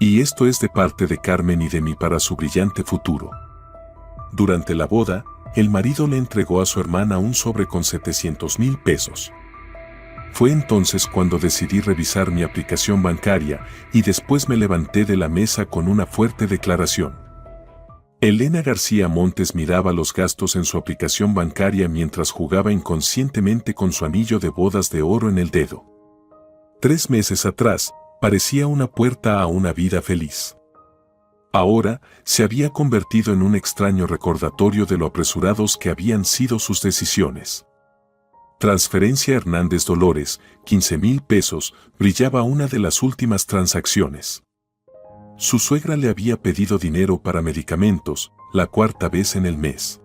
Y esto es de parte de Carmen y de mí para su brillante futuro. Durante la boda, el marido le entregó a su hermana un sobre con 700,000 pesos. Fue entonces cuando decidí revisar mi aplicación bancaria y después me levanté de la mesa con una fuerte declaración. Elena García Montes miraba los gastos en su aplicación bancaria mientras jugaba inconscientemente con su anillo de bodas de oro en el dedo. 3 meses atrás, parecía una puerta a una vida feliz. Ahora, se había convertido en un extraño recordatorio de lo apresurados que habían sido sus decisiones. Transferencia Hernández Dolores, 15,000 pesos, brillaba una de las últimas transacciones. Su suegra le había pedido dinero para medicamentos, la 4ª vez en el mes.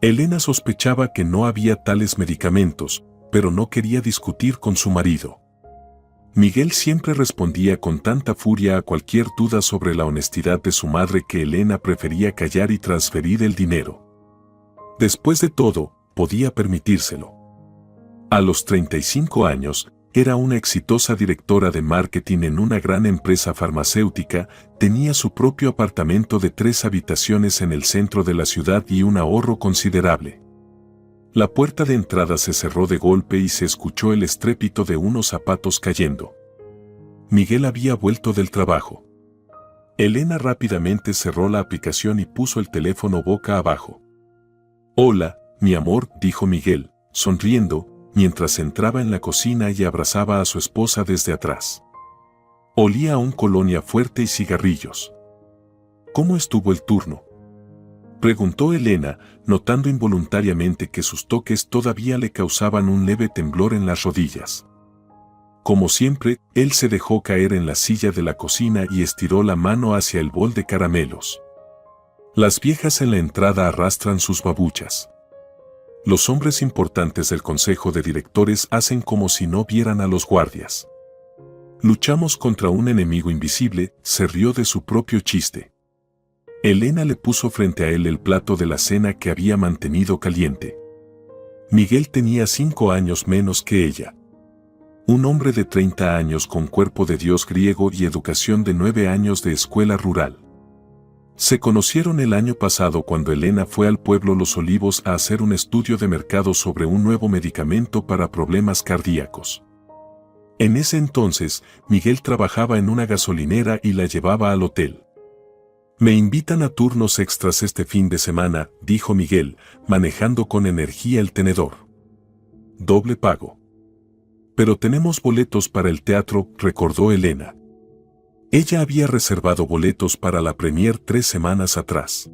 Elena sospechaba que no había tales medicamentos, pero no quería discutir con su marido. Miguel siempre respondía con tanta furia a cualquier duda sobre la honestidad de su madre que Elena prefería callar y transferir el dinero. Después de todo, podía permitírselo. A los 35 años, era una exitosa directora de marketing en una gran empresa farmacéutica, tenía su propio apartamento de 3 habitaciones en el centro de la ciudad y un ahorro considerable. La puerta de entrada se cerró de golpe y se escuchó el estrépito de unos zapatos cayendo. Miguel había vuelto del trabajo. Elena rápidamente cerró la aplicación y puso el teléfono boca abajo. «Hola, mi amor», dijo Miguel, sonriendo, mientras entraba en la cocina y abrazaba a su esposa desde atrás. Olía a un colonia fuerte y cigarrillos. «¿Cómo estuvo el turno?», preguntó Elena, notando involuntariamente que sus toques todavía le causaban un leve temblor en las rodillas. Como siempre, él se dejó caer en la silla de la cocina y estiró la mano hacia el bol de caramelos. Las viejas en la entrada arrastran sus babuchas. Los hombres importantes del consejo de directores hacen como si no vieran a los guardias. Luchamos contra un enemigo invisible, se rió de su propio chiste. Elena le puso frente a él el plato de la cena que había mantenido caliente. Miguel tenía 5 años menos que ella. Un hombre de 30 años con cuerpo de dios griego y educación de 9 años de escuela rural. Se conocieron el año pasado cuando Elena fue al pueblo Los Olivos a hacer un estudio de mercado sobre un nuevo medicamento para problemas cardíacos. En ese entonces, Miguel trabajaba en una gasolinera y la llevaba al hotel. «Me invitan a turnos extras este fin de semana», dijo Miguel, manejando con energía el tenedor. «Doble pago». «Pero tenemos boletos para el teatro», recordó Elena. Ella había reservado boletos para la premier 3 semanas atrás.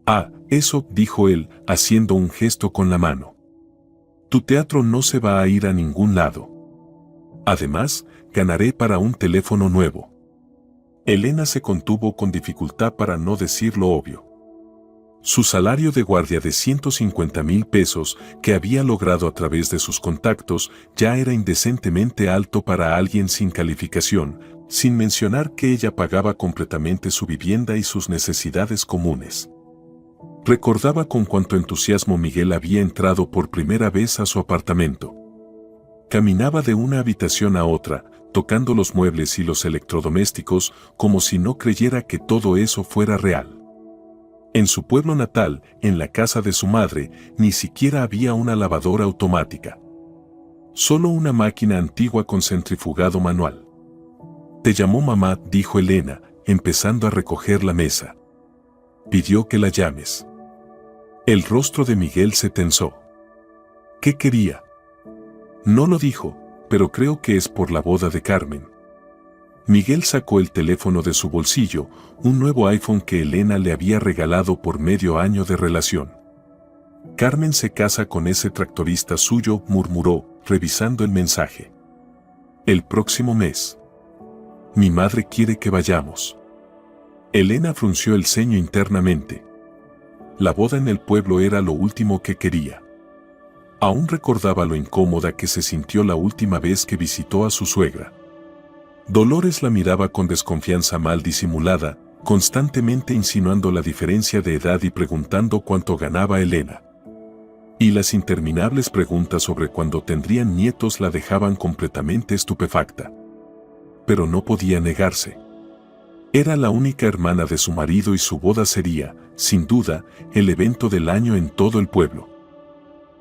«Ah, eso», dijo él, haciendo un gesto con la mano. «Tu teatro no se va a ir a ningún lado. Además, ganaré para un teléfono nuevo». Elena se contuvo con dificultad para no decir lo obvio. Su salario de guardia de 150,000 pesos, que había logrado a través de sus contactos, ya era indecentemente alto para alguien sin calificación, sin mencionar que ella pagaba completamente su vivienda y sus necesidades comunes. Recordaba con cuánto entusiasmo Miguel había entrado por primera vez a su apartamento. Caminaba de una habitación a otra, tocando los muebles y los electrodomésticos, como si no creyera que todo eso fuera real. En su pueblo natal, en la casa de su madre, ni siquiera había una lavadora automática. Solo una máquina antigua con centrifugado manual. «Te llamó mamá», dijo Elena, empezando a recoger la mesa. «Pidió que la llames». El rostro de Miguel se tensó. ¿Qué quería? No lo dijo, pero creo que es por la boda de Carmen. Miguel sacó el teléfono de su bolsillo, un nuevo iPhone que Elena le había regalado por medio año de relación. «Carmen se casa con ese tractorista suyo», murmuró, revisando el mensaje. «El próximo mes. Mi madre quiere que vayamos». Elena frunció el ceño internamente. La boda en el pueblo era lo último que quería. Aún recordaba lo incómoda que se sintió la última vez que visitó a su suegra. Dolores la miraba con desconfianza mal disimulada, constantemente insinuando la diferencia de edad y preguntando cuánto ganaba Elena. Y las interminables preguntas sobre cuándo tendrían nietos la dejaban completamente estupefacta. Pero no podía negarse. Era la única hermana de su marido y su boda sería, sin duda, el evento del año en todo el pueblo.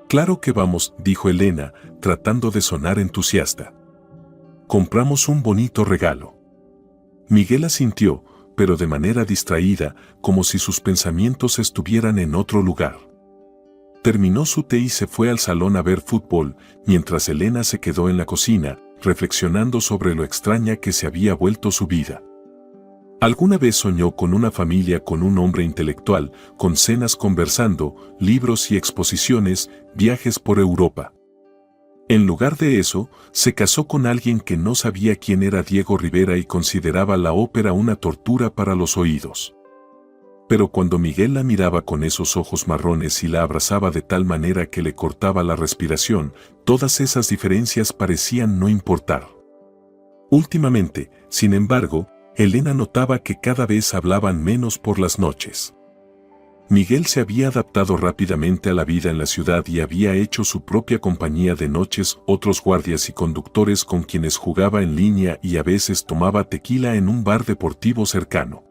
«Claro que vamos», dijo Elena, tratando de sonar entusiasta. «Compramos un bonito regalo». Miguel asintió, pero de manera distraída, como si sus pensamientos estuvieran en otro lugar. Terminó su té y se fue al salón a ver fútbol, mientras Elena se quedó en la cocina, reflexionando sobre lo extraña que se había vuelto su vida. Alguna vez soñó con una familia con un hombre intelectual, con cenas conversando, libros y exposiciones, viajes por Europa. En lugar de eso, se casó con alguien que no sabía quién era Diego Rivera y consideraba la ópera una tortura para los oídos. Pero cuando Miguel la miraba con esos ojos marrones y la abrazaba de tal manera que le cortaba la respiración, todas esas diferencias parecían no importar. Últimamente, sin embargo, Elena notaba que cada vez hablaban menos por las noches. Miguel se había adaptado rápidamente a la vida en la ciudad y había hecho su propia compañía de noches, otros guardias y conductores con quienes jugaba en línea y a veces tomaba tequila en un bar deportivo cercano.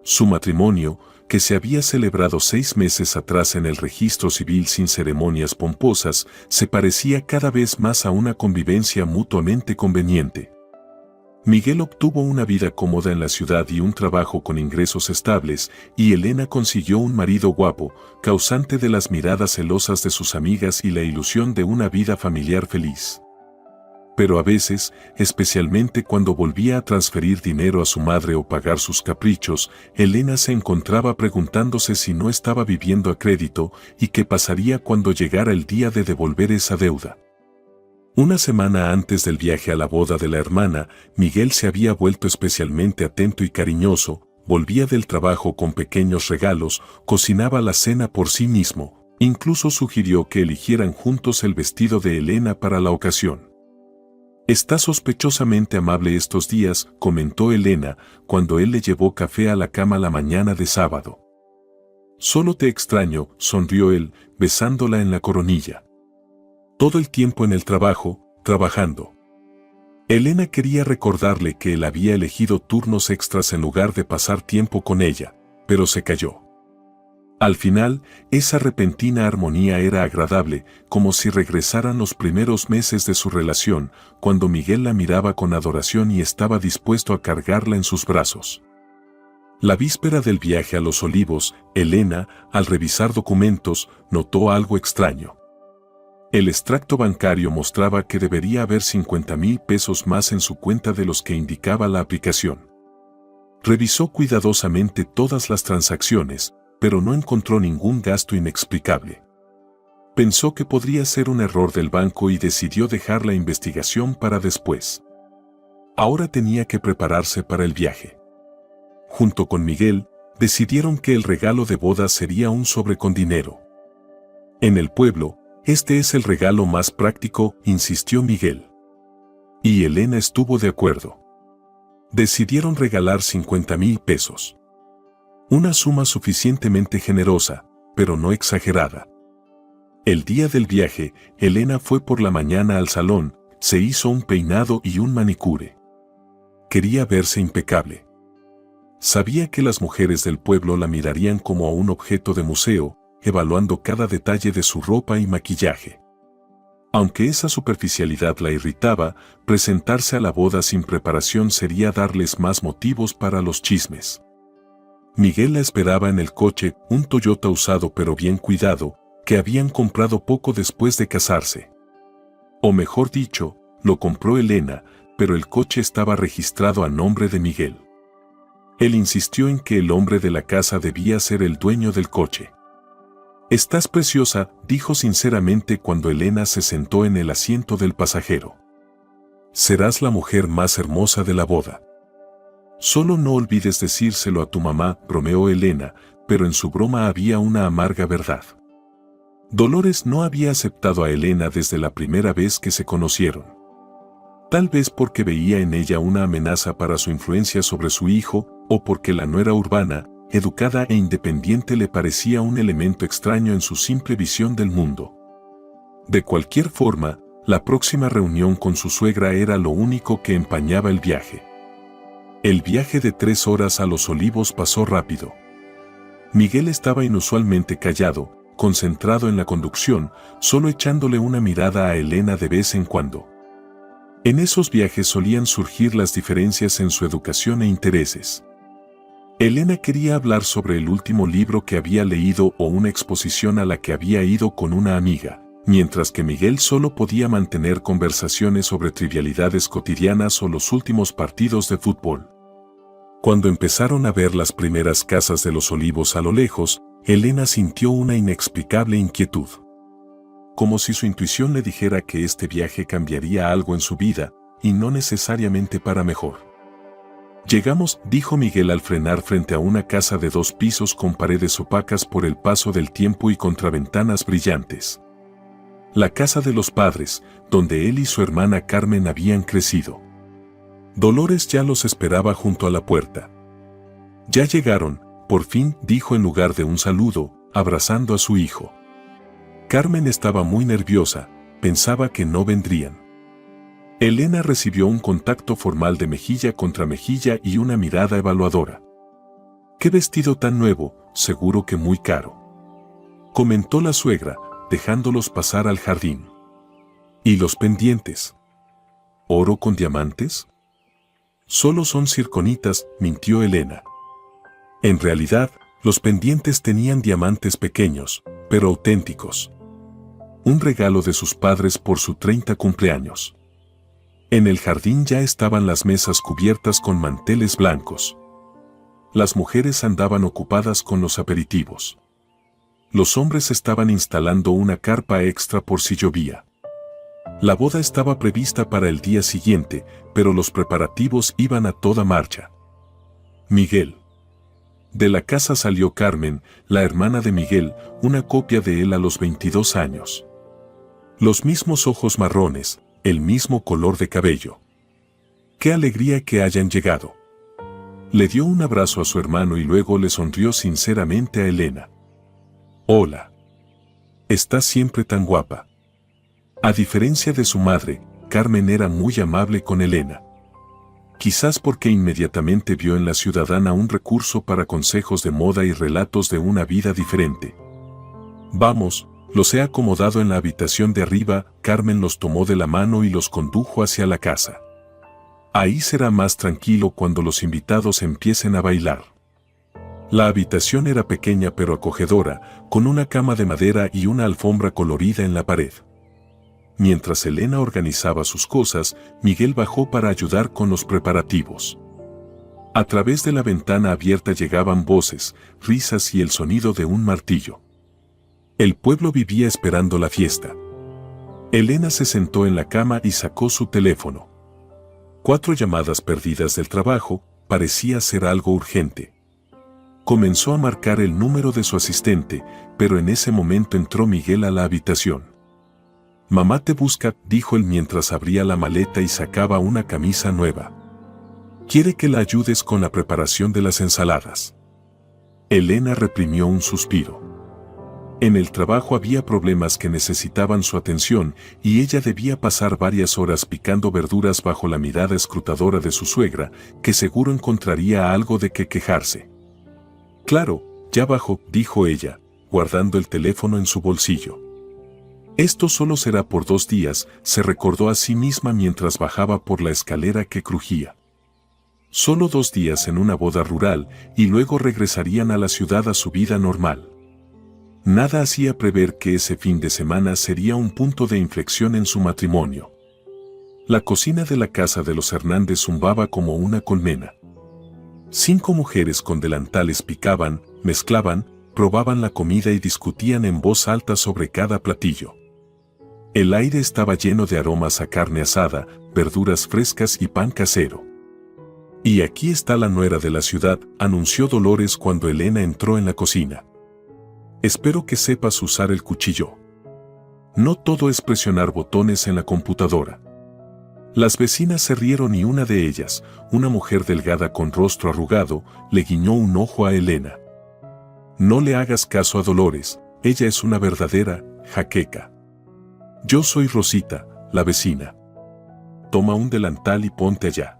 Su matrimonio, que se había celebrado 6 meses atrás en el registro civil sin ceremonias pomposas, se parecía cada vez más a una convivencia mutuamente conveniente. Miguel obtuvo una vida cómoda en la ciudad y un trabajo con ingresos estables, y Elena consiguió un marido guapo, causante de las miradas celosas de sus amigas y la ilusión de una vida familiar feliz. Pero a veces, especialmente cuando volvía a transferir dinero a su madre o pagar sus caprichos, Elena se encontraba preguntándose si no estaba viviendo a crédito y qué pasaría cuando llegara el día de devolver esa deuda. Una semana antes del viaje a la boda de la hermana, Miguel se había vuelto especialmente atento y cariñoso, volvía del trabajo con pequeños regalos, cocinaba la cena por sí mismo, incluso sugirió que eligieran juntos el vestido de Elena para la ocasión. «Está sospechosamente amable estos días», comentó Elena, cuando él le llevó café a la cama la mañana de sábado. «Solo te extraño», sonrió él, besándola en la coronilla. «Todo el tiempo en el trabajo, trabajando». Elena quería recordarle que él había elegido turnos extras en lugar de pasar tiempo con ella, pero se calló. Al final, esa repentina armonía era agradable, como si regresaran los primeros meses de su relación, cuando Miguel la miraba con adoración y estaba dispuesto a cargarla en sus brazos. La víspera del viaje a Los Olivos, Elena, al revisar documentos, notó algo extraño. El extracto bancario mostraba que debería haber 50,000 pesos más en su cuenta de los que indicaba la aplicación. Revisó cuidadosamente todas las transacciones, pero no encontró ningún gasto inexplicable. Pensó que podría ser un error del banco y decidió dejar la investigación para después. Ahora tenía que prepararse para el viaje. Junto con Miguel, decidieron que el regalo de boda sería un sobre con dinero. En el pueblo, este es el regalo más práctico, insistió Miguel. Y Elena estuvo de acuerdo. Decidieron regalar 50,000 pesos. Una suma suficientemente generosa, pero no exagerada. El día del viaje, Elena fue por la mañana al salón, se hizo un peinado y un manicure. Quería verse impecable. Sabía que las mujeres del pueblo la mirarían como a un objeto de museo, evaluando cada detalle de su ropa y maquillaje. Aunque esa superficialidad la irritaba, presentarse a la boda sin preparación sería darles más motivos para los chismes. Miguel la esperaba en el coche, un Toyota usado pero bien cuidado, que habían comprado poco después de casarse. O mejor dicho, lo compró Elena, pero el coche estaba registrado a nombre de Miguel. Él insistió en que el hombre de la casa debía ser el dueño del coche. «Estás preciosa», dijo sinceramente cuando Elena se sentó en el asiento del pasajero. «Serás la mujer más hermosa de la boda». «Solo no olvides decírselo a tu mamá», bromeó Elena, pero en su broma había una amarga verdad. Dolores no había aceptado a Elena desde la primera vez que se conocieron. Tal vez porque veía en ella una amenaza para su influencia sobre su hijo, o porque la nuera urbana, educada e independiente le parecía un elemento extraño en su simple visión del mundo. De cualquier forma, la próxima reunión con su suegra era lo único que empañaba el viaje. El viaje de 3 horas a Los Olivos pasó rápido. Miguel estaba inusualmente callado, concentrado en la conducción, solo echándole una mirada a Elena de vez en cuando. En esos viajes solían surgir las diferencias en su educación e intereses. Elena quería hablar sobre el último libro que había leído o una exposición a la que había ido con una amiga, mientras que Miguel solo podía mantener conversaciones sobre trivialidades cotidianas o los últimos partidos de fútbol. Cuando empezaron a ver las primeras casas de Los Olivos a lo lejos, Elena sintió una inexplicable inquietud. Como si su intuición le dijera que este viaje cambiaría algo en su vida, y no necesariamente para mejor. Llegamos, dijo Miguel al frenar frente a una casa de 2 pisos con paredes opacas por el paso del tiempo y contraventanas brillantes. La casa de los padres, donde él y su hermana Carmen habían crecido. Dolores ya los esperaba junto a la puerta. Ya llegaron, por fin, dijo en lugar de un saludo, abrazando a su hijo. Carmen estaba muy nerviosa, pensaba que no vendrían. Elena recibió un contacto formal de mejilla contra mejilla y una mirada evaluadora. «¡Qué vestido tan nuevo, seguro que muy caro!», comentó la suegra, dejándolos pasar al jardín. «¿Y los pendientes? ¿Oro con diamantes?». «Solo son circonitas», mintió Elena. En realidad, los pendientes tenían diamantes pequeños, pero auténticos. Un regalo de sus padres por su 30 cumpleaños. En el jardín ya estaban las mesas cubiertas con manteles blancos. Las mujeres andaban ocupadas con los aperitivos. Los hombres estaban instalando una carpa extra por si llovía. La boda estaba prevista para el día siguiente, pero los preparativos iban a toda marcha. Miguel. De la casa salió Carmen, la hermana de Miguel, una copia de él a los 22 años. Los mismos ojos marrones, el mismo color de cabello. ¡Qué alegría que hayan llegado! Le dio un abrazo a su hermano y luego le sonrió sinceramente a Elena. «Hola. Estás siempre tan guapa». A diferencia de su madre, Carmen era muy amable con Elena. Quizás porque inmediatamente vio en la ciudadana un recurso para consejos de moda y relatos de una vida diferente. «Vamos, los he acomodado en la habitación de arriba», Carmen los tomó de la mano y los condujo hacia la casa. «Ahí será más tranquilo cuando los invitados empiecen a bailar». La habitación era pequeña pero acogedora, con una cama de madera y una alfombra colorida en la pared. Mientras Elena organizaba sus cosas, Miguel bajó para ayudar con los preparativos. A través de la ventana abierta llegaban voces, risas y el sonido de un martillo. El pueblo vivía esperando la fiesta. Elena se sentó en la cama y sacó su teléfono. 4 llamadas perdidas del trabajo, parecía ser algo urgente. Comenzó a marcar el número de su asistente, pero en ese momento entró Miguel a la habitación. «Mamá te busca», dijo él mientras abría la maleta y sacaba una camisa nueva. «Quiere que la ayudes con la preparación de las ensaladas». Elena reprimió un suspiro. En el trabajo había problemas que necesitaban su atención y ella debía pasar varias horas picando verduras bajo la mirada escrutadora de su suegra, que seguro encontraría algo de qué quejarse. «Claro, ya bajo», dijo ella, guardando el teléfono en su bolsillo. «Esto solo será por 2 días», se recordó a sí misma mientras bajaba por la escalera que crujía. Solo 2 días en una boda rural y luego regresarían a la ciudad a su vida normal. Nada hacía prever que ese fin de semana sería un punto de inflexión en su matrimonio. La cocina de la casa de los Hernández zumbaba como una colmena. 5 mujeres con delantales picaban, mezclaban, probaban la comida y discutían en voz alta sobre cada platillo. El aire estaba lleno de aromas a carne asada, verduras frescas y pan casero. «Y aquí está la nuera de la ciudad», anunció Dolores cuando Elena entró en la cocina. «Espero que sepas usar el cuchillo. No todo es presionar botones en la computadora». Las vecinas se rieron y una de ellas, una mujer delgada con rostro arrugado, le guiñó un ojo a Elena. «No le hagas caso a Dolores, ella es una verdadera jaqueca. Yo soy Rosita, la vecina. Toma un delantal y ponte allá».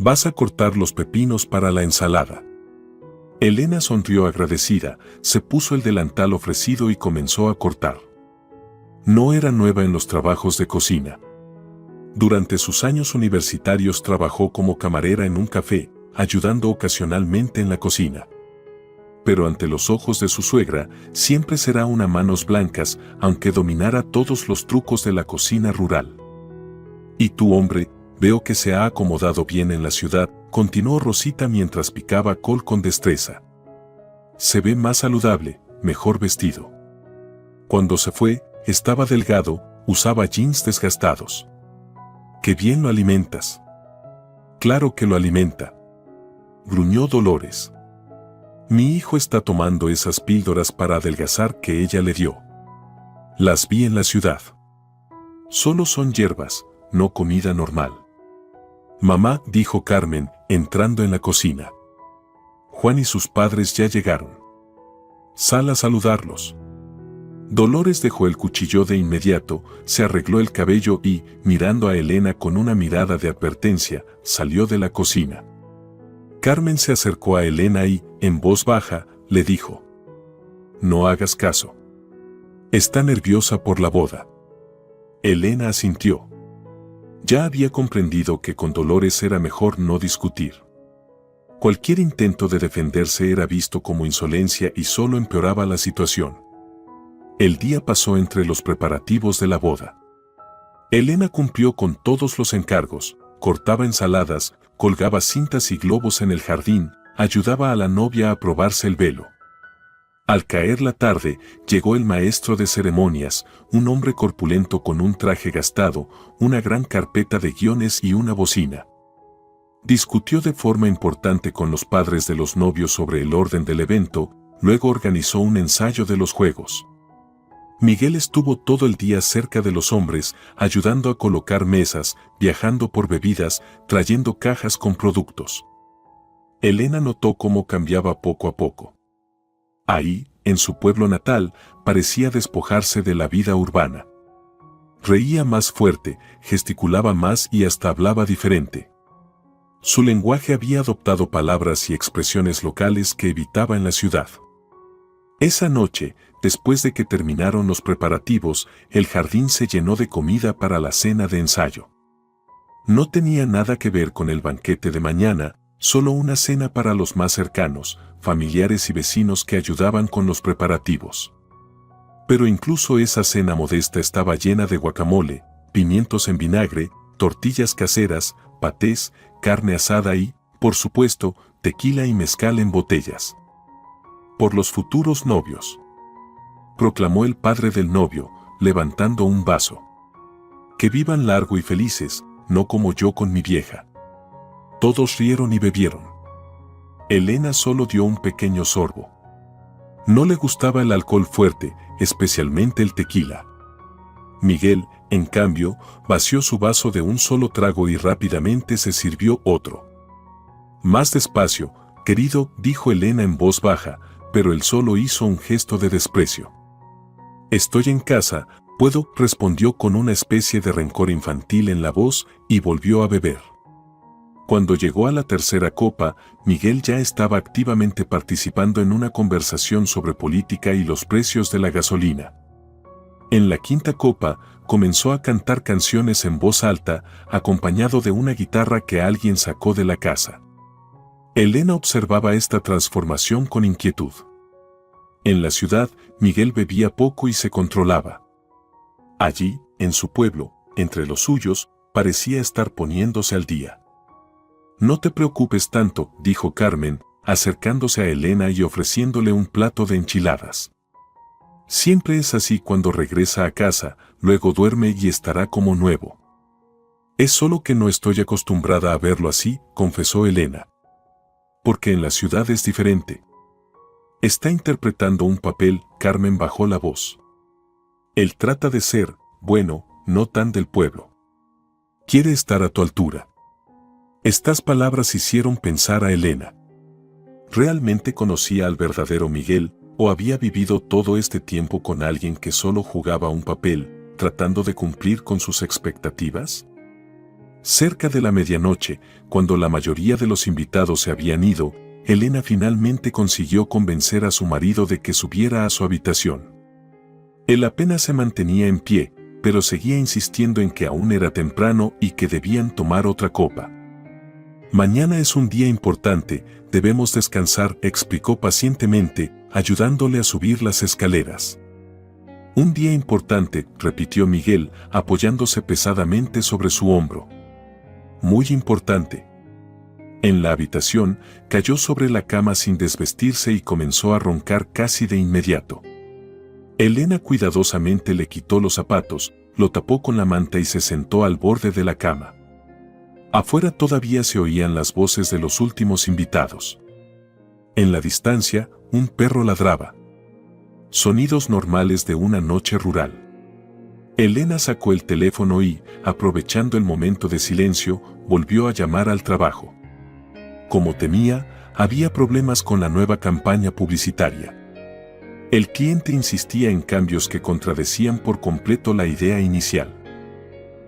Vas a cortar los pepinos para la ensalada. Elena sonrió agradecida, se puso el delantal ofrecido y comenzó a cortar. No era nueva en los trabajos de cocina. Durante sus años universitarios trabajó como camarera en un café, ayudando ocasionalmente en la cocina. Pero ante los ojos de su suegra, siempre será una manos blancas, aunque dominara todos los trucos de la cocina rural. Y tú, hombre, veo que se ha acomodado bien en la ciudad, continuó Rosita mientras picaba col con destreza. Se ve más saludable, mejor vestido. Cuando se fue, estaba delgado, usaba jeans desgastados. ¡Qué bien lo alimentas! Claro que lo alimenta, gruñó Dolores. Mi hijo está tomando esas píldoras para adelgazar que ella le dio. Las vi en la ciudad. Solo son hierbas, no comida normal. Mamá, dijo Carmen, entrando en la cocina. Juan y sus padres ya llegaron. Sal a saludarlos. Dolores dejó el cuchillo de inmediato, se arregló el cabello y, mirando a Elena con una mirada de advertencia, salió de la cocina. Carmen se acercó a Elena y, en voz baja, le dijo: No hagas caso. Está nerviosa por la boda. Elena asintió. Ya había comprendido que con Dolores era mejor no discutir. Cualquier intento de defenderse era visto como insolencia y solo empeoraba la situación. El día pasó entre los preparativos de la boda. Elena cumplió con todos los encargos, cortaba ensaladas, colgaba cintas y globos en el jardín, ayudaba a la novia a probarse el velo. Al caer la tarde, llegó el maestro de ceremonias, un hombre corpulento con un traje gastado, una gran carpeta de guiones y una bocina. Discutió de forma importante con los padres de los novios sobre el orden del evento, luego organizó un ensayo de los juegos. Miguel estuvo todo el día cerca de los hombres, ayudando a colocar mesas, viajando por bebidas, trayendo cajas con productos. Elena notó cómo cambiaba poco a poco. Ahí, en su pueblo natal, parecía despojarse de la vida urbana. Reía más fuerte, gesticulaba más y hasta hablaba diferente. Su lenguaje había adoptado palabras y expresiones locales que evitaba en la ciudad. Esa noche, después de que terminaron los preparativos, el jardín se llenó de comida para la cena de ensayo. No tenía nada que ver con el banquete de mañana, solo una cena para los más cercanos, familiares y vecinos que ayudaban con los preparativos. Pero incluso esa cena modesta estaba llena de guacamole, pimientos en vinagre, tortillas caseras, patés, carne asada y, por supuesto, tequila y mezcal en botellas. Por los futuros novios, proclamó el padre del novio, levantando un vaso. Que vivan largo y felices, no como yo con mi vieja. Todos rieron y bebieron. Elena solo dio un pequeño sorbo. No le gustaba el alcohol fuerte, especialmente el tequila. Miguel, en cambio, vació su vaso de un solo trago y rápidamente se sirvió otro. Más despacio, querido, dijo Elena en voz baja, pero él solo hizo un gesto de desprecio. Estoy en casa, puedo, respondió con una especie de rencor infantil en la voz y volvió a beber. Cuando llegó a la tercera copa, Miguel ya estaba activamente participando en una conversación sobre política y los precios de la gasolina. En la quinta copa, comenzó a cantar canciones en voz alta, acompañado de una guitarra que alguien sacó de la casa. Elena observaba esta transformación con inquietud. En la ciudad, Miguel bebía poco y se controlaba. Allí, en su pueblo, entre los suyos, parecía estar poniéndose al día. No te preocupes tanto, dijo Carmen, acercándose a Elena y ofreciéndole un plato de enchiladas. Siempre es así cuando regresa a casa, luego duerme y estará como nuevo. Es solo que no estoy acostumbrada a verlo así, confesó Elena. Porque en la ciudad es diferente. Está interpretando un papel, Carmen bajó la voz. Él trata de ser, bueno, no tan del pueblo. Quiere estar a tu altura. Estas palabras hicieron pensar a Elena. ¿Realmente conocía al verdadero Miguel, o había vivido todo este tiempo con alguien que solo jugaba un papel, tratando de cumplir con sus expectativas? Cerca de la medianoche, cuando la mayoría de los invitados se habían ido, Elena finalmente consiguió convencer a su marido de que subiera a su habitación. Él apenas se mantenía en pie, pero seguía insistiendo en que aún era temprano y que debían tomar otra copa. Mañana es un día importante, debemos descansar, explicó pacientemente, ayudándole a subir las escaleras. Un día importante, repitió Miguel, apoyándose pesadamente sobre su hombro. Muy importante. En la habitación, cayó sobre la cama sin desvestirse y comenzó a roncar casi de inmediato. Elena cuidadosamente le quitó los zapatos, lo tapó con la manta y se sentó al borde de la cama. Afuera todavía se oían las voces de los últimos invitados. En la distancia, un perro ladraba. Sonidos normales de una noche rural. Elena sacó el teléfono y, aprovechando el momento de silencio, volvió a llamar al trabajo. Como temía, había problemas con la nueva campaña publicitaria. El cliente insistía en cambios que contradecían por completo la idea inicial.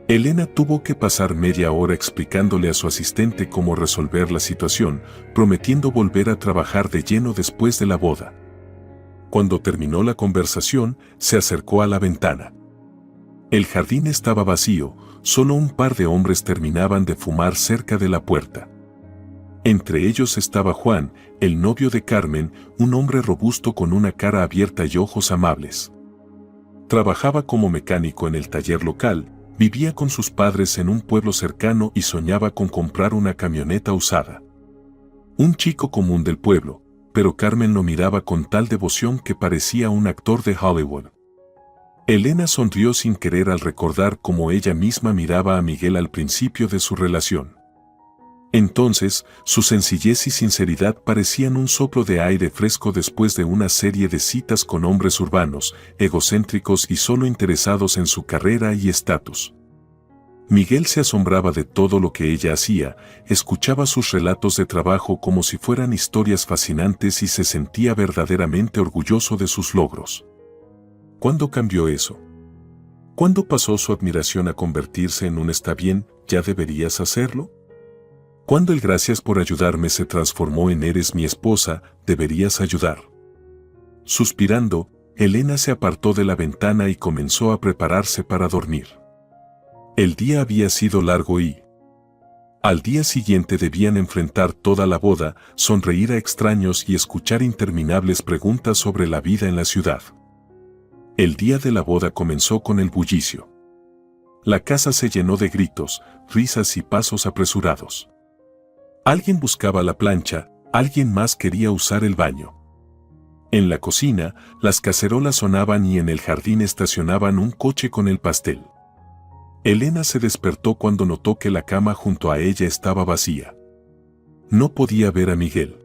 Elena tuvo que pasar media hora explicándole a su asistente cómo resolver la situación, prometiendo volver a trabajar de lleno después de la boda. Cuando terminó la conversación, se acercó a la ventana. El jardín estaba vacío, solo un par de hombres terminaban de fumar cerca de la puerta. Entre ellos estaba Juan, el novio de Carmen, un hombre robusto con una cara abierta y ojos amables. Trabajaba como mecánico en el taller local, vivía con sus padres en un pueblo cercano y soñaba con comprar una camioneta usada. Un chico común del pueblo, pero Carmen lo miraba con tal devoción que parecía un actor de Hollywood. Elena sonrió sin querer al recordar cómo ella misma miraba a Miguel al principio de su relación. Entonces, su sencillez y sinceridad parecían un soplo de aire fresco después de una serie de citas con hombres urbanos, egocéntricos y solo interesados en su carrera y estatus. Miguel se asombraba de todo lo que ella hacía, escuchaba sus relatos de trabajo como si fueran historias fascinantes y se sentía verdaderamente orgulloso de sus logros. ¿Cuándo cambió eso? ¿Cuándo pasó su admiración a convertirse en un está bien, ya deberías hacerlo? ¿Cuándo el gracias por ayudarme se transformó en eres mi esposa, deberías ayudar? Suspirando, Elena se apartó de la ventana y comenzó a prepararse para dormir. El día había sido largo y al día siguiente debían enfrentar toda la boda, sonreír a extraños y escuchar interminables preguntas sobre la vida en la ciudad. El día de la boda comenzó con el bullicio. La casa se llenó de gritos, risas y pasos apresurados. Alguien buscaba la plancha, alguien más quería usar el baño. En la cocina, las cacerolas sonaban y en el jardín estacionaban un coche con el pastel. Elena se despertó cuando notó que la cama junto a ella estaba vacía. No podía ver a Miguel.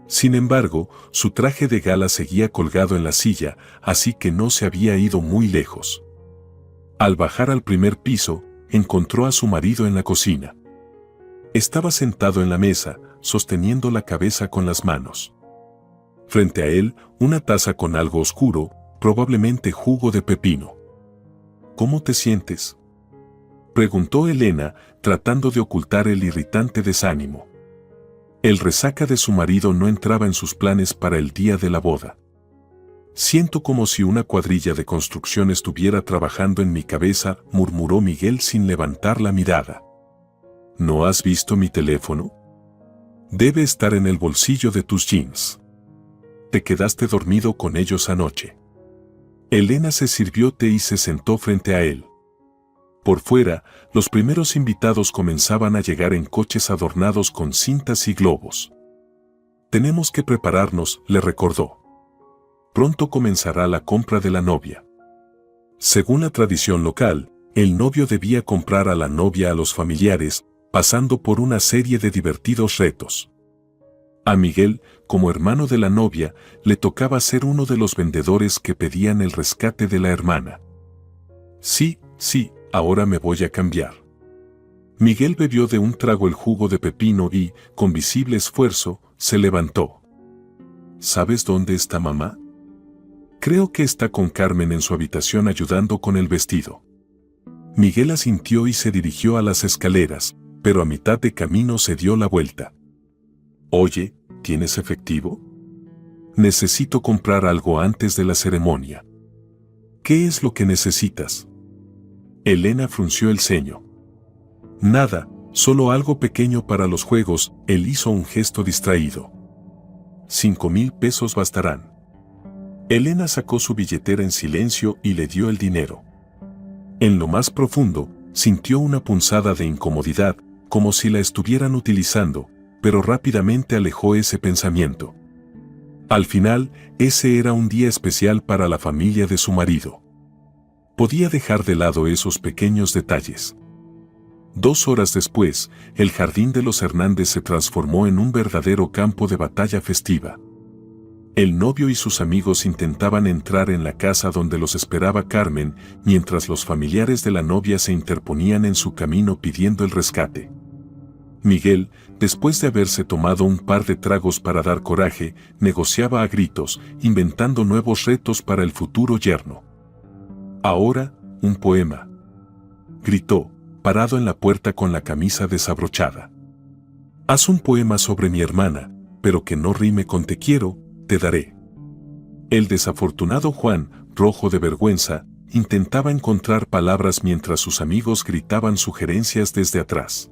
Sin embargo, su traje de gala seguía colgado en la silla, así que no se había ido muy lejos. Al bajar al primer piso, encontró a su marido en la cocina. Estaba sentado en la mesa, sosteniendo la cabeza con las manos. Frente a él, una taza con algo oscuro, probablemente jugo de pepino. ¿Cómo te sientes?, preguntó Elena, tratando de ocultar el irritante desánimo. El resaca de su marido no entraba en sus planes para el día de la boda. Siento como si una cuadrilla de construcción estuviera trabajando en mi cabeza, murmuró Miguel sin levantar la mirada. ¿No has visto mi teléfono? Debe estar en el bolsillo de tus jeans. Te quedaste dormido con ellos anoche. Elena se sirvió té y se sentó frente a él. Por fuera, los primeros invitados comenzaban a llegar en coches adornados con cintas y globos. Tenemos que prepararnos, le recordó. Pronto comenzará la compra de la novia. Según la tradición local, el novio debía comprar a la novia a los familiares, pasando por una serie de divertidos retos. A Miguel, como hermano de la novia, le tocaba ser uno de los vendedores que pedían el rescate de la hermana. Sí, ahora me voy a cambiar. Miguel bebió de un trago el jugo de pepino y, con visible esfuerzo, se levantó. ¿Sabes dónde está mamá? Creo que está con Carmen en su habitación ayudando con el vestido. Miguel asintió y se dirigió a las escaleras, pero a mitad de camino se dio la vuelta. Oye, ¿tienes efectivo? Necesito comprar algo antes de la ceremonia. ¿Qué es lo que necesitas? Elena frunció el ceño. Nada, solo algo pequeño para los juegos. Él hizo un gesto distraído. 5,000 pesos bastarán. Elena sacó su billetera en silencio y le dio el dinero. En lo más profundo, sintió una punzada de incomodidad, como si la estuvieran utilizando, pero rápidamente alejó ese pensamiento. Al final, ese era un día especial para la familia de su marido. Podía dejar de lado esos pequeños detalles. 2 horas después, el jardín de los Hernández se transformó en un verdadero campo de batalla festiva. El novio y sus amigos intentaban entrar en la casa donde los esperaba Carmen, mientras los familiares de la novia se interponían en su camino pidiendo el rescate. Miguel, después de haberse tomado un par de tragos para dar coraje, negociaba a gritos, inventando nuevos retos para el futuro yerno. Ahora, un poema. Gritó, parado en la puerta con la camisa desabrochada. Haz un poema sobre mi hermana, pero que no rime con te quiero, te daré. El desafortunado Juan, rojo de vergüenza, intentaba encontrar palabras mientras sus amigos gritaban sugerencias desde atrás.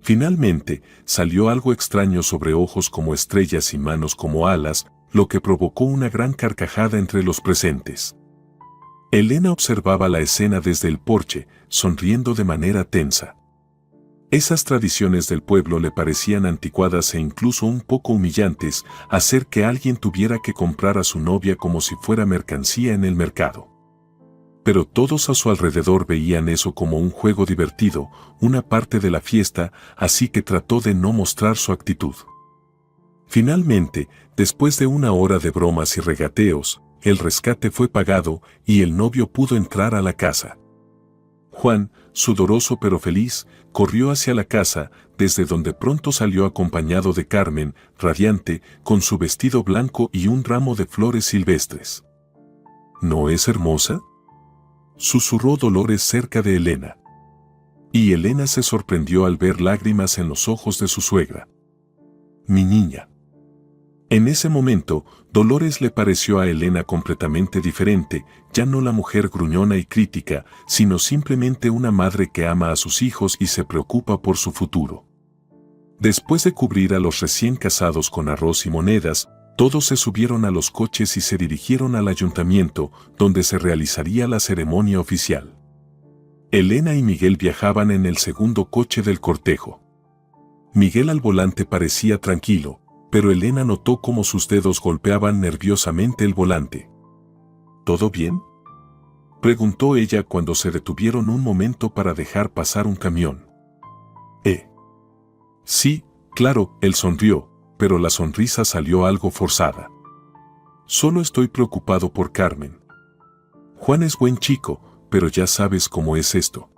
Finalmente, salió algo extraño sobre ojos como estrellas y manos como alas, lo que provocó una gran carcajada entre los presentes. Elena observaba la escena desde el porche, sonriendo de manera tensa. Esas tradiciones del pueblo le parecían anticuadas e incluso un poco humillantes, hacer que alguien tuviera que comprar a su novia como si fuera mercancía en el mercado. Pero todos a su alrededor veían eso como un juego divertido, una parte de la fiesta, así que trató de no mostrar su actitud. Finalmente, después de 1 hora de bromas y regateos, el rescate fue pagado y el novio pudo entrar a la casa. Juan, sudoroso pero feliz, corrió hacia la casa, desde donde pronto salió acompañado de Carmen, radiante, con su vestido blanco y un ramo de flores silvestres. ¿No es hermosa?, susurró Dolores cerca de Elena. Y Elena se sorprendió al ver lágrimas en los ojos de su suegra. Mi niña. En ese momento, Dolores le pareció a Elena completamente diferente, ya no la mujer gruñona y crítica, sino simplemente una madre que ama a sus hijos y se preocupa por su futuro. Después de cubrir a los recién casados con arroz y monedas, todos se subieron a los coches y se dirigieron al ayuntamiento, donde se realizaría la ceremonia oficial. Elena y Miguel viajaban en el segundo coche del cortejo. Miguel al volante parecía tranquilo, pero Elena notó cómo sus dedos golpeaban nerviosamente el volante. ¿Todo bien?, preguntó ella cuando se detuvieron un momento para dejar pasar un camión. Sí, claro, él sonrió, pero la sonrisa salió algo forzada. Solo estoy preocupado por Carmen. Juan es buen chico, pero ya sabes cómo es esto.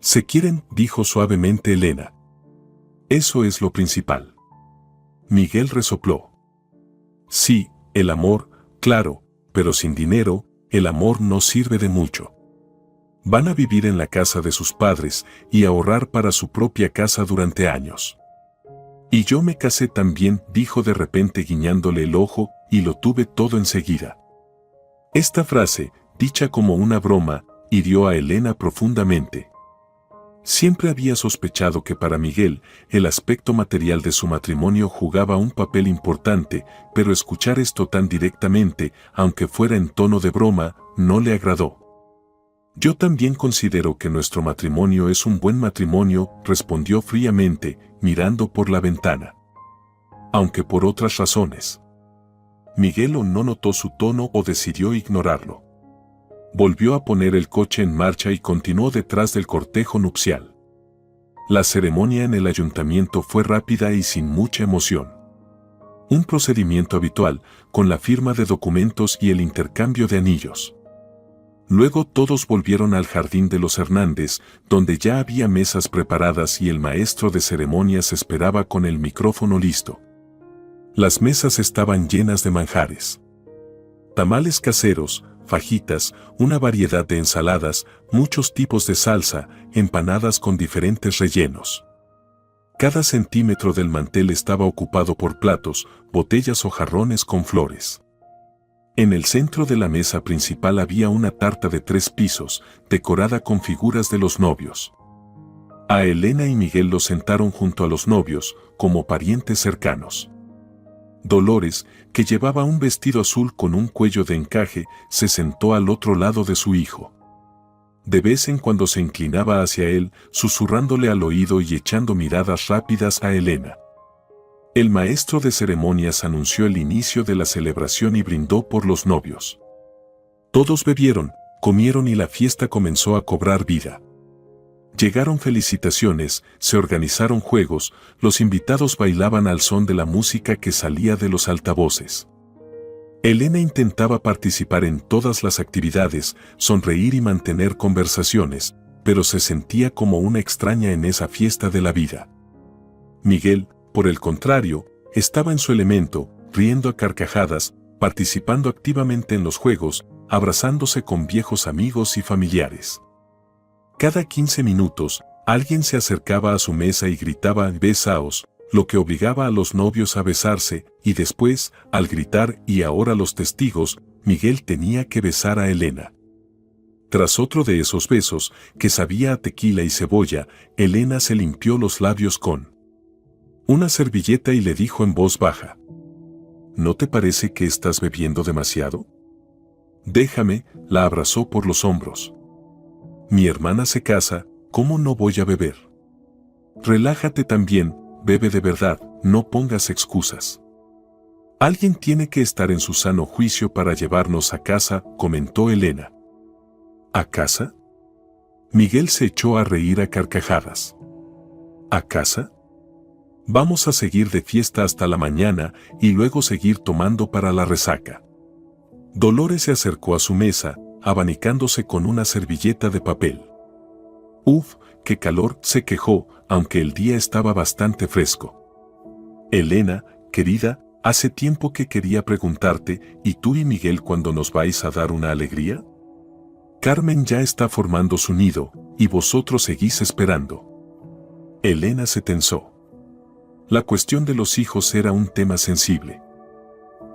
Se quieren, dijo suavemente Elena. Eso es lo principal. Miguel resopló. Sí, el amor, claro, pero sin dinero, el amor no sirve de mucho. Van a vivir en la casa de sus padres y ahorrar para su propia casa durante años. Y yo me casé también, dijo de repente guiñándole el ojo, y lo tuve todo enseguida. Esta frase, dicha como una broma, hirió a Elena profundamente. Siempre había sospechado que para Miguel, el aspecto material de su matrimonio jugaba un papel importante, pero escuchar esto tan directamente, aunque fuera en tono de broma, no le agradó. Yo también considero que nuestro matrimonio es un buen matrimonio, respondió fríamente, mirando por la ventana. Aunque por otras razones. Miguel o no notó su tono o decidió ignorarlo. Volvió a poner el coche en marcha y continuó detrás del cortejo nupcial. La ceremonia en el ayuntamiento fue rápida y sin mucha emoción. Un procedimiento habitual, con la firma de documentos y el intercambio de anillos. Luego todos volvieron al jardín de los Hernández, donde ya había mesas preparadas y el maestro de ceremonias esperaba con el micrófono listo. Las mesas estaban llenas de manjares. Tamales caseros, fajitas, una variedad de ensaladas, muchos tipos de salsa, empanadas con diferentes rellenos. Cada centímetro del mantel estaba ocupado por platos, botellas o jarrones con flores. En el centro de la mesa principal había una tarta de 3 pisos, decorada con figuras de los novios. A Elena y Miguel los sentaron junto a los novios, como parientes cercanos. Dolores, que llevaba un vestido azul con un cuello de encaje, se sentó al otro lado de su hijo. De vez en cuando se inclinaba hacia él, susurrándole al oído y echando miradas rápidas a Elena. El maestro de ceremonias anunció el inicio de la celebración y brindó por los novios. Todos bebieron, comieron y la fiesta comenzó a cobrar vida. Llegaron felicitaciones, se organizaron juegos, los invitados bailaban al son de la música que salía de los altavoces. Elena intentaba participar en todas las actividades, sonreír y mantener conversaciones, pero se sentía como una extraña en esa fiesta de la vida. Miguel, por el contrario, estaba en su elemento, riendo a carcajadas, participando activamente en los juegos, abrazándose con viejos amigos y familiares. Cada 15 minutos, alguien se acercaba a su mesa y gritaba «besaos», lo que obligaba a los novios a besarse, y después, al gritar «y ahora los testigos», Miguel tenía que besar a Elena. Tras otro de esos besos, que sabía a tequila y cebolla, Elena se limpió los labios con una servilleta y le dijo en voz baja: «¿No te parece que estás bebiendo demasiado?». «Déjame», la abrazó por los hombros. «Mi hermana se casa, ¿cómo no voy a beber?». «Relájate también, bebe de verdad, no pongas excusas». «Alguien tiene que estar en su sano juicio para llevarnos a casa», comentó Elena. «¿A casa?». Miguel se echó a reír a carcajadas. «¿A casa? Vamos a seguir de fiesta hasta la mañana y luego seguir tomando para la resaca». Dolores se acercó a su mesa, abanicándose con una servilleta de papel. «Uf, qué calor», se quejó, aunque el día estaba bastante fresco. «Elena, querida, hace tiempo que quería preguntarte, ¿y tú y Miguel cuándo nos vais a dar una alegría? Carmen ya está formando su nido, y vosotros seguís esperando». Elena se tensó. La cuestión de los hijos era un tema sensible.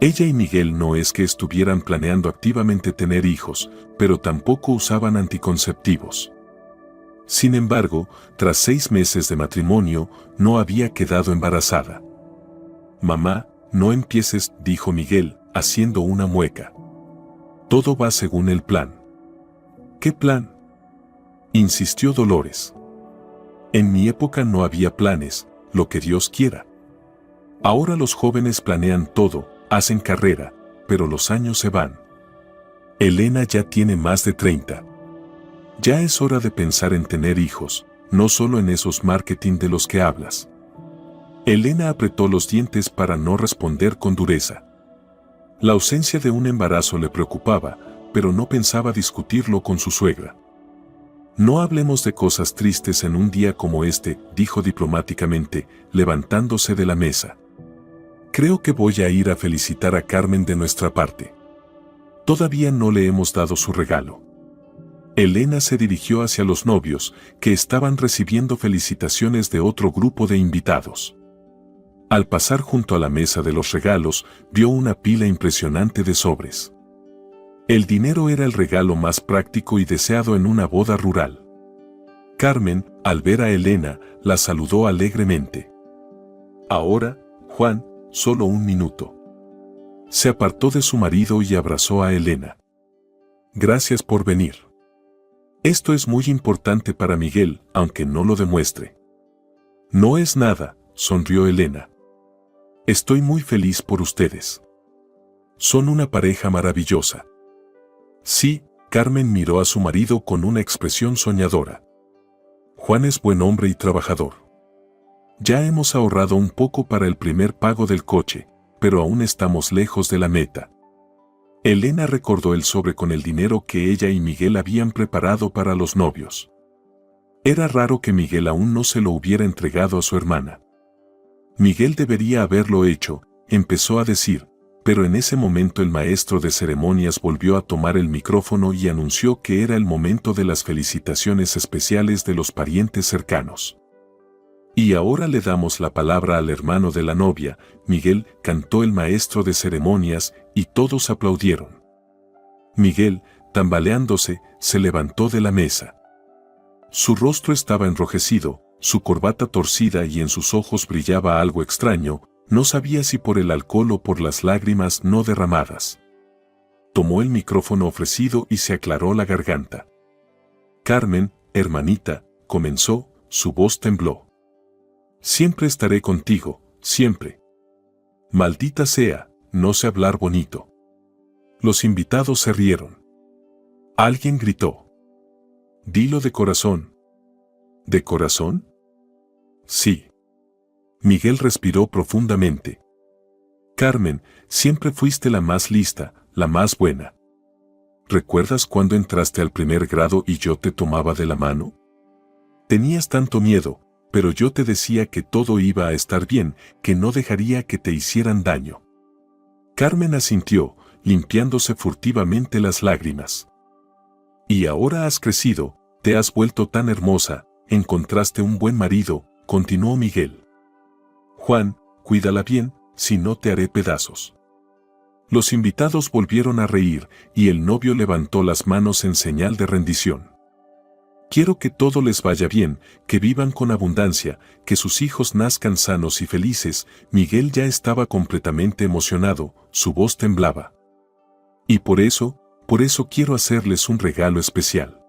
Ella y Miguel no es que estuvieran planeando activamente tener hijos, pero tampoco usaban anticonceptivos. Sin embargo, tras 6 meses de matrimonio, no había quedado embarazada. «Mamá, no empieces», dijo Miguel, haciendo una mueca. «Todo va según el plan». «¿Qué plan?», insistió Dolores. «En mi época no había planes, lo que Dios quiera. Ahora los jóvenes planean todo, hacen carrera, pero los años se van. Elena ya tiene más de 30. Ya es hora de pensar en tener hijos, no solo en esos marketing de los que hablas». Elena apretó los dientes para no responder con dureza. La ausencia de un embarazo le preocupaba, pero no pensaba discutirlo con su suegra. «No hablemos de cosas tristes en un día como este», dijo diplomáticamente, levantándose de la mesa. «Creo que voy a ir a felicitar a Carmen de nuestra parte. Todavía no le hemos dado su regalo». Elena se dirigió hacia los novios, que estaban recibiendo felicitaciones de otro grupo de invitados. Al pasar junto a la mesa de los regalos, vio una pila impresionante de sobres. El dinero era el regalo más práctico y deseado en una boda rural. Carmen, al ver a Elena, la saludó alegremente. «Ahora, Juan, solo un minuto». Se apartó de su marido y abrazó a Elena. «Gracias por venir. Esto es muy importante para Miguel, aunque no lo demuestre». «No es nada», sonrió Elena. «Estoy muy feliz por ustedes. Son una pareja maravillosa». «Sí», Carmen miró a su marido con una expresión soñadora. «Juan es buen hombre y trabajador. Ya hemos ahorrado un poco para el primer pago del coche, pero aún estamos lejos de la meta». Elena recordó el sobre con el dinero que ella y Miguel habían preparado para los novios. Era raro que Miguel aún no se lo hubiera entregado a su hermana. «Miguel debería haberlo hecho», empezó a decir, pero en ese momento el maestro de ceremonias volvió a tomar el micrófono y anunció que era el momento de las felicitaciones especiales de los parientes cercanos. Y ahora le damos la palabra al hermano de la novia, Miguel, cantó el maestro de ceremonias, y todos aplaudieron. Miguel, tambaleándose, se levantó de la mesa. Su rostro estaba enrojecido, su corbata torcida y en sus ojos brillaba algo extraño, no sabía si por el alcohol o por las lágrimas no derramadas. Tomó el micrófono ofrecido y se aclaró la garganta. Carmen, hermanita, comenzó, su voz tembló. Siempre estaré contigo, siempre. Maldita sea, no sé hablar bonito. Los invitados se rieron. Alguien gritó. Dilo de corazón. ¿De corazón? Sí. Miguel respiró profundamente. Carmen, siempre fuiste la más lista, la más buena. ¿Recuerdas cuando entraste al primer grado y yo te tomaba de la mano? Tenías tanto miedo, pero yo te decía que todo iba a estar bien, que no dejaría que te hicieran daño. Carmen asintió, limpiándose furtivamente las lágrimas. Y ahora has crecido, te has vuelto tan hermosa, encontraste un buen marido, continuó Miguel. Juan, cuídala bien, si no te haré pedazos. Los invitados volvieron a reír, y el novio levantó las manos en señal de rendición. Quiero que todo les vaya bien, que vivan con abundancia, que sus hijos nazcan sanos y felices. Miguel ya estaba completamente emocionado, su voz temblaba. Y por eso quiero hacerles un regalo especial.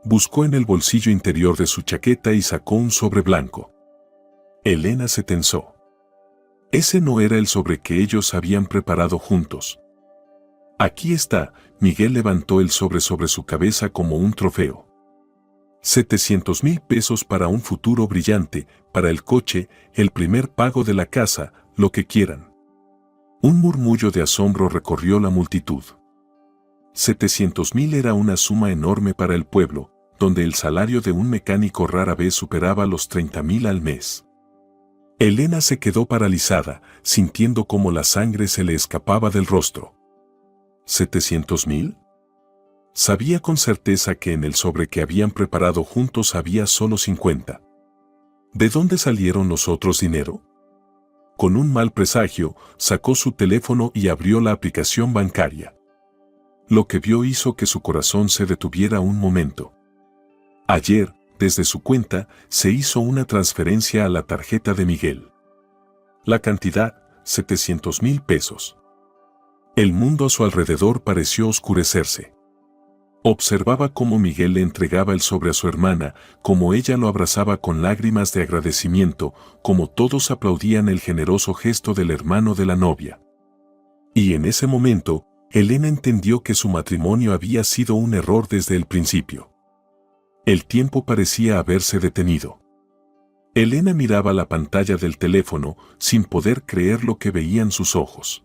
Buscó en el bolsillo interior de su chaqueta y sacó un sobre blanco. Elena se tensó. Ese no era el sobre que ellos habían preparado juntos. Aquí está, Miguel levantó el sobre su cabeza como un trofeo. 700,000 pesos para un futuro brillante, para el coche, el primer pago de la casa, lo que quieran. Un murmullo de asombro recorrió la multitud. 700,000 era una suma enorme para el pueblo, donde el salario de un mecánico rara vez superaba los 30,000 al mes. Elena se quedó paralizada, sintiendo cómo la sangre se le escapaba del rostro. ¿700,000? Sabía con certeza que en el sobre que habían preparado juntos había solo 50. ¿De dónde salieron los otros dinero? Con un mal presagio, sacó su teléfono y abrió la aplicación bancaria. Lo que vio hizo que su corazón se detuviera un momento. Ayer, desde su cuenta, se hizo una transferencia a la tarjeta de Miguel. La cantidad, 700,000 pesos. El mundo a su alrededor pareció oscurecerse. Observaba cómo Miguel le entregaba el sobre a su hermana, cómo ella lo abrazaba con lágrimas de agradecimiento, cómo todos aplaudían el generoso gesto del hermano de la novia. Y en ese momento, Elena entendió que su matrimonio había sido un error desde el principio. El tiempo parecía haberse detenido. Elena miraba la pantalla del teléfono sin poder creer lo que veían sus ojos.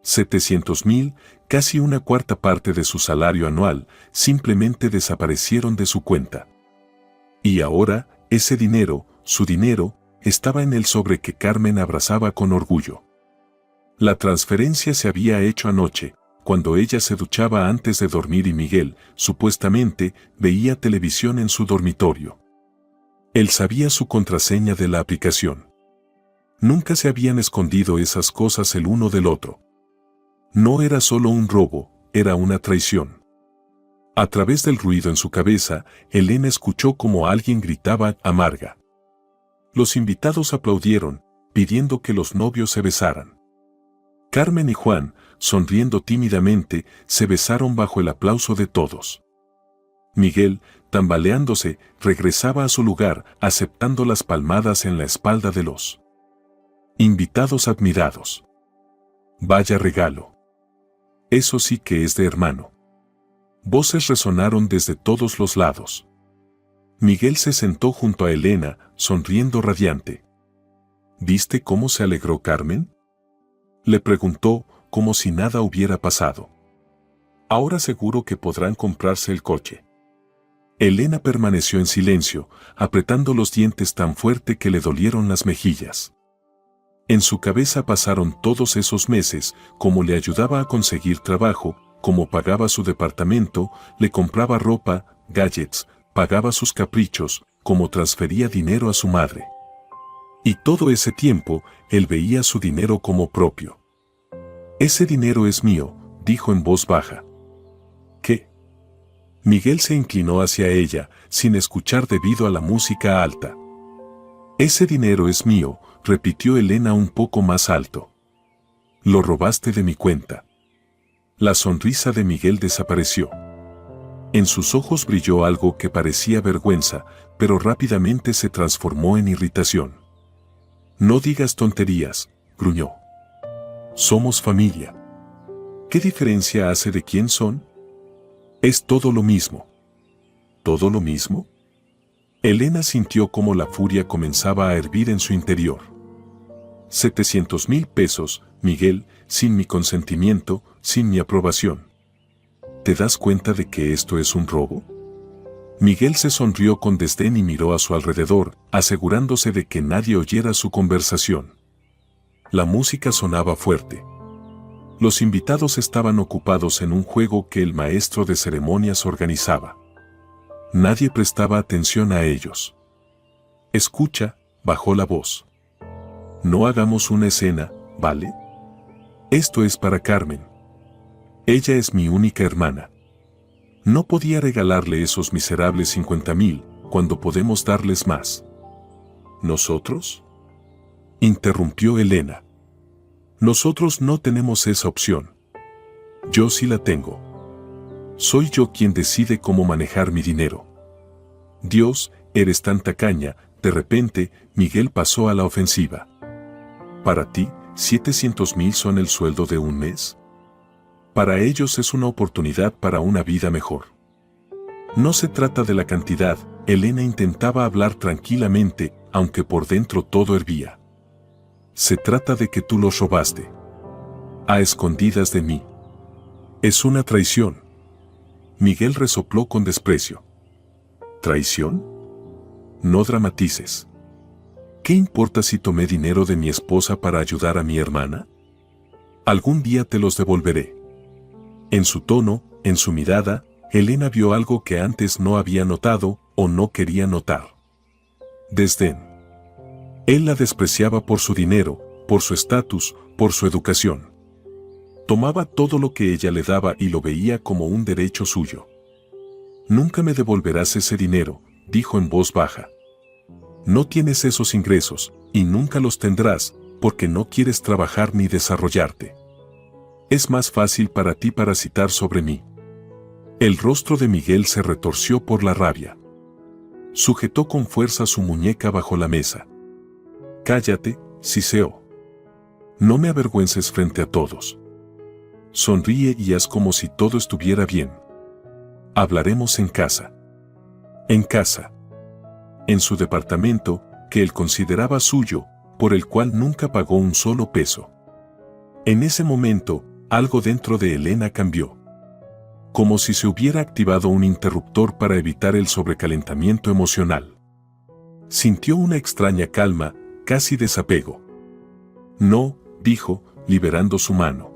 700,000, casi una cuarta parte de su salario anual, simplemente desaparecieron de su cuenta. Y ahora, ese dinero, su dinero, estaba en el sobre que Carmen abrazaba con orgullo. La transferencia se había hecho anoche, cuando ella se duchaba antes de dormir y Miguel, supuestamente, veía televisión en su dormitorio. Él sabía su contraseña de la aplicación. Nunca se habían escondido esas cosas el uno del otro. No era solo un robo, era una traición. A través del ruido en su cabeza, Elena escuchó como alguien gritaba amarga. Los invitados aplaudieron, pidiendo que los novios se besaran. Carmen y Juan, sonriendo tímidamente, se besaron bajo el aplauso de todos. Miguel, tambaleándose, regresaba a su lugar, aceptando las palmadas en la espalda de los invitados admirados. Vaya regalo. Eso sí que es de hermano. Voces resonaron desde todos los lados. Miguel se sentó junto a Elena, sonriendo radiante. ¿Viste cómo se alegró Carmen? Le preguntó, como si nada hubiera pasado. Ahora seguro que podrán comprarse el coche. Elena permaneció en silencio, apretando los dientes tan fuerte que le dolieron las mejillas. En su cabeza pasaron todos esos meses, cómo le ayudaba a conseguir trabajo, cómo pagaba su departamento, le compraba ropa, gadgets, pagaba sus caprichos, cómo transfería dinero a su madre. Y todo ese tiempo, él veía su dinero como propio. Ese dinero es mío, dijo en voz baja. ¿Qué? Miguel se inclinó hacia ella, sin escuchar debido a la música alta. Ese dinero es mío, repitió Elena un poco más alto. Lo robaste de mi cuenta. La sonrisa de Miguel desapareció. En sus ojos brilló algo que parecía vergüenza, pero rápidamente se transformó en irritación. No digas tonterías, gruñó. Somos familia. ¿Qué diferencia hace de quién son? Es todo lo mismo. ¿Todo lo mismo? Elena sintió cómo la furia comenzaba a hervir en su interior. 700,000 pesos, Miguel, sin mi consentimiento, sin mi aprobación. ¿Te das cuenta de que esto es un robo? Miguel se sonrió con desdén y miró a su alrededor, asegurándose de que nadie oyera su conversación. La música sonaba fuerte. Los invitados estaban ocupados en un juego que el maestro de ceremonias organizaba. Nadie prestaba atención a ellos. Escucha, bajó la voz. No hagamos una escena, ¿vale? Esto es para Carmen. Ella es mi única hermana. No podía regalarle esos miserables 50,000 cuando podemos darles más. ¿Nosotros? Interrumpió Elena. Nosotros no tenemos esa opción. Yo sí la tengo. Soy yo quien decide cómo manejar mi dinero. Dios, eres tan tacaña. De repente, Miguel pasó a la ofensiva. Para ti, 700,000 son el sueldo de un mes. Para ellos es una oportunidad para una vida mejor. No se trata de la cantidad, Elena intentaba hablar tranquilamente, aunque por dentro todo hervía. Se trata de que tú los robaste. A escondidas de mí. Es una traición. Miguel resopló con desprecio. ¿Traición? No dramatices. ¿Qué importa si tomé dinero de mi esposa para ayudar a mi hermana? Algún día te los devolveré. En su tono, en su mirada, Elena vio algo que antes no había notado o no quería notar. Desdén. Él la despreciaba por su dinero, por su estatus, por su educación. Tomaba todo lo que ella le daba y lo veía como un derecho suyo. Nunca me devolverás ese dinero, dijo en voz baja. No tienes esos ingresos, y nunca los tendrás, porque no quieres trabajar ni desarrollarte. Es más fácil para ti parasitar sobre mí. El rostro de Miguel se retorció por la rabia. Sujetó con fuerza su muñeca bajo la mesa. Cállate, Siseo. No me avergüences frente a todos. Sonríe y haz como si todo estuviera bien. Hablaremos en casa. En casa. En su departamento, que él consideraba suyo, por el cual nunca pagó un solo peso. En ese momento, algo dentro de Elena cambió. Como si se hubiera activado un interruptor para evitar el sobrecalentamiento emocional. Sintió una extraña calma, casi desapego. No, dijo, liberando su mano.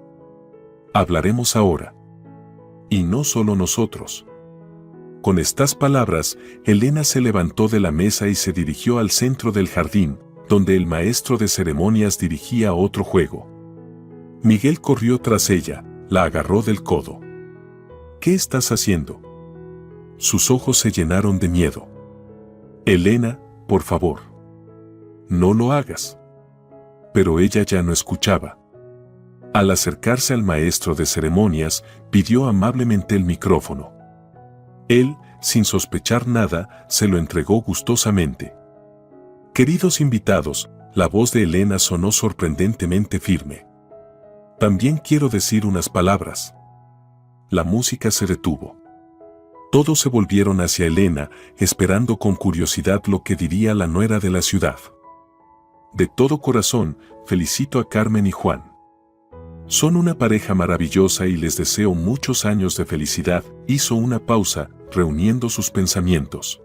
Hablaremos ahora. Y no solo nosotros. Con estas palabras, Elena se levantó de la mesa y se dirigió al centro del jardín, donde el maestro de ceremonias dirigía otro juego. Miguel corrió tras ella, la agarró del codo. ¿Qué estás haciendo? Sus ojos se llenaron de miedo. Elena, por favor. No lo hagas. Pero ella ya no escuchaba. Al acercarse al maestro de ceremonias, pidió amablemente el micrófono. Él, sin sospechar nada, se lo entregó gustosamente. Queridos invitados, la voz de Elena sonó sorprendentemente firme. También quiero decir unas palabras. La música se detuvo. Todos se volvieron hacia Elena, esperando con curiosidad lo que diría la nuera de la ciudad. De todo corazón, felicito a Carmen y Juan. Son una pareja maravillosa y les deseo muchos años de felicidad. Hizo una pausa, reuniendo sus pensamientos.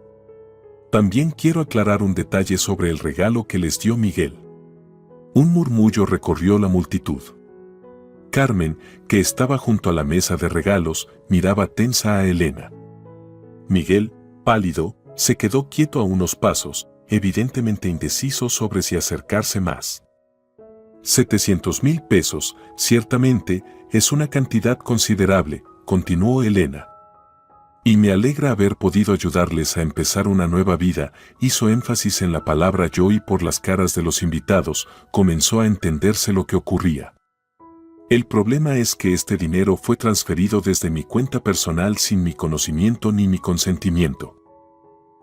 También quiero aclarar un detalle sobre el regalo que les dio Miguel. Un murmullo recorrió la multitud. Carmen, que estaba junto a la mesa de regalos, miraba tensa a Elena. Miguel, pálido, se quedó quieto a unos pasos, evidentemente indeciso sobre si acercarse más. 700,000 pesos, ciertamente, es una cantidad considerable, continuó Elena. Y me alegra haber podido ayudarles a empezar una nueva vida, hizo énfasis en la palabra yo y por las caras de los invitados, comenzó a entenderse lo que ocurría. El problema es que este dinero fue transferido desde mi cuenta personal sin mi conocimiento ni mi consentimiento.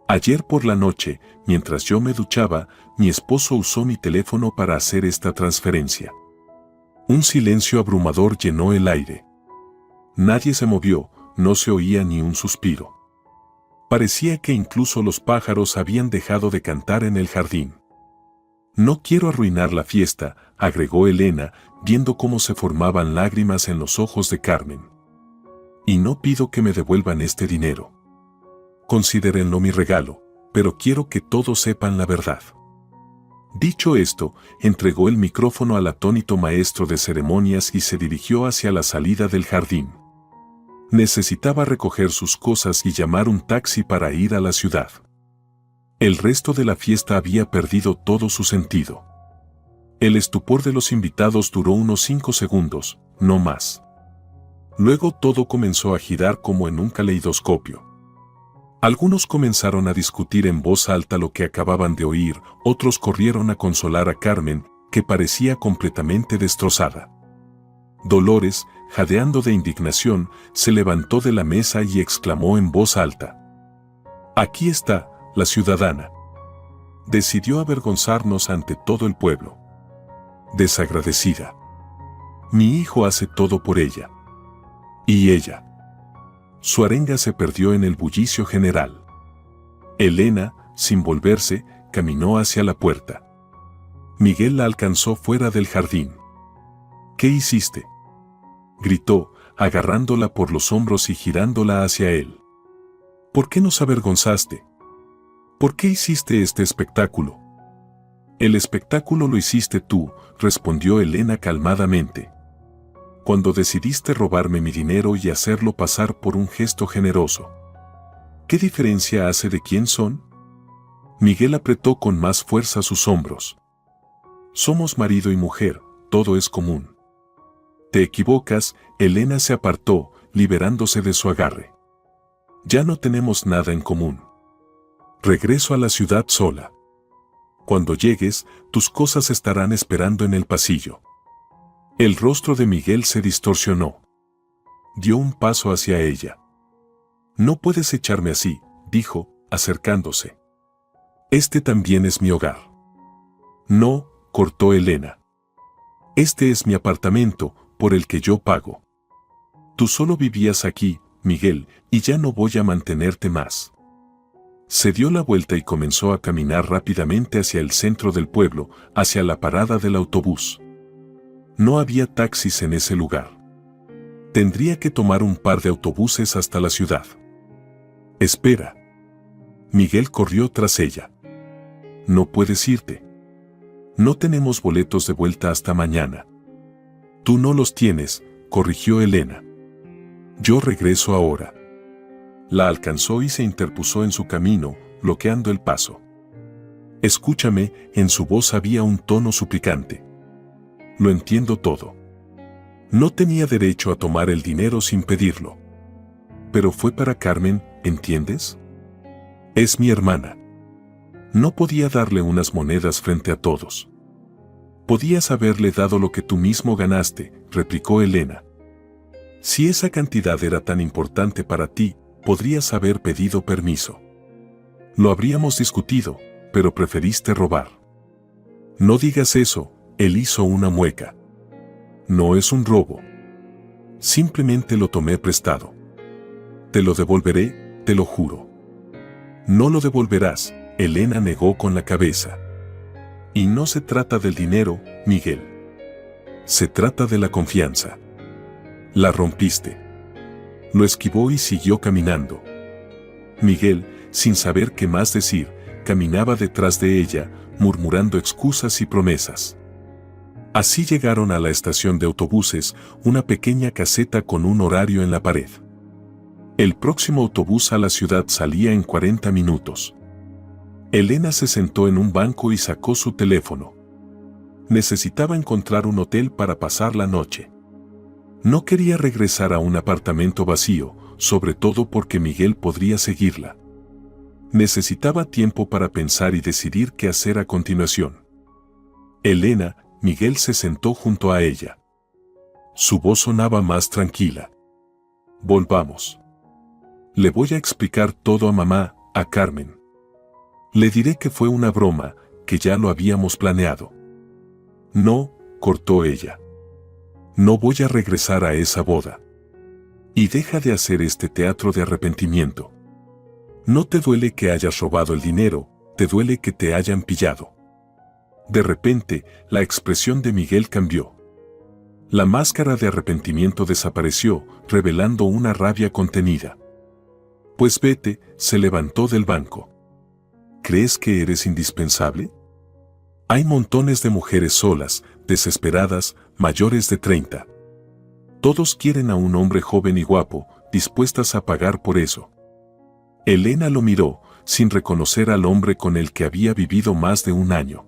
Ayer por la noche, mientras yo me duchaba, mi esposo usó mi teléfono para hacer esta transferencia. Un silencio abrumador llenó el aire. Nadie se movió, no se oía ni un suspiro. Parecía que incluso los pájaros habían dejado de cantar en el jardín. No quiero arruinar la fiesta, agregó Elena, viendo cómo se formaban lágrimas en los ojos de Carmen. Y no pido que me devuelvan este dinero. Considérenlo mi regalo, pero quiero que todos sepan la verdad. Dicho esto, entregó el micrófono al atónito maestro de ceremonias y se dirigió hacia la salida del jardín. Necesitaba recoger sus cosas y llamar un taxi para ir a la ciudad. El resto de la fiesta había perdido todo su sentido. El estupor de los invitados duró unos 5 segundos, no más. Luego todo comenzó a girar como en un caleidoscopio. Algunos comenzaron a discutir en voz alta lo que acababan de oír, otros corrieron a consolar a Carmen, que parecía completamente destrozada. Dolores, jadeando de indignación, se levantó de la mesa y exclamó en voz alta: «Aquí está, la ciudadana. Decidió avergonzarnos ante todo el pueblo. Desagradecida. Mi hijo hace todo por ella. Y ella». Su arenga se perdió en el bullicio general. Elena, sin volverse, caminó hacia la puerta. Miguel la alcanzó fuera del jardín. «¿Qué hiciste?», gritó, agarrándola por los hombros y girándola hacia él. «¿Por qué nos avergonzaste? ¿Por qué hiciste este espectáculo?». «El espectáculo lo hiciste tú», respondió Elena calmadamente. «Cuando decidiste robarme mi dinero y hacerlo pasar por un gesto generoso. ¿Qué diferencia hace de quién son?». Miguel apretó con más fuerza sus hombros. «Somos marido y mujer, todo es común». «Te equivocas», Elena se apartó, liberándose de su agarre. «Ya no tenemos nada en común. Regreso a la ciudad sola. Cuando llegues, tus cosas estarán esperando en el pasillo». El rostro de Miguel se distorsionó. Dio un paso hacia ella. «No puedes echarme así», dijo, acercándose. «Este también es mi hogar». «No», cortó Elena. «Este es mi apartamento, por el que yo pago. Tú solo vivías aquí, Miguel, y ya no voy a mantenerte más». Se dio la vuelta y comenzó a caminar rápidamente hacia el centro del pueblo, hacia la parada del autobús. No había taxis en ese lugar. Tendría que tomar un par de autobuses hasta la ciudad. «Espera». Miguel corrió tras ella. «No puedes irte. No tenemos boletos de vuelta hasta mañana». «Tú no los tienes», corrigió Elena. «Yo regreso ahora». La alcanzó y se interpuso en su camino, bloqueando el paso. «Escúchame», en su voz había un tono suplicante. «Lo entiendo todo. No tenía derecho a tomar el dinero sin pedirlo. Pero fue para Carmen, ¿entiendes? Es mi hermana. No podía darle unas monedas frente a todos». «Podías haberle dado lo que tú mismo ganaste», replicó Elena. «Si esa cantidad era tan importante para ti, podrías haber pedido permiso. Lo habríamos discutido, pero preferiste robar». «No digas eso», él hizo una mueca. «No es un robo. Simplemente lo tomé prestado. Te lo devolveré, te lo juro». «No lo devolverás», Elena negó con la cabeza. «Y no se trata del dinero, Miguel. Se trata de la confianza. La rompiste». Lo esquivó y siguió caminando. Miguel, sin saber qué más decir, caminaba detrás de ella, murmurando excusas y promesas. Así llegaron a la estación de autobuses, una pequeña caseta con un horario en la pared. El próximo autobús a la ciudad salía en 40 minutos. Elena se sentó en un banco y sacó su teléfono. Necesitaba encontrar un hotel para pasar la noche. No quería regresar a un apartamento vacío, sobre todo porque Miguel podría seguirla. Necesitaba tiempo para pensar y decidir qué hacer a continuación. Elena, Miguel se sentó junto a ella. Su voz sonaba más tranquila. Volvamos. Le voy a explicar todo a mamá, a Carmen. Le diré que fue una broma, que ya lo habíamos planeado. No, cortó ella. No voy a regresar a esa boda. Y deja de hacer este teatro de arrepentimiento. No te duele que hayas robado el dinero, te duele que te hayan pillado. De repente, la expresión de Miguel cambió. La máscara de arrepentimiento desapareció, revelando una rabia contenida. Pues vete, se levantó del banco. ¿Crees que eres indispensable? Hay montones de mujeres solas, desesperadas, mayores de 30. Todos quieren a un hombre joven y guapo, dispuestas a pagar por eso. Elena lo miró, sin reconocer al hombre con el que había vivido más de un año.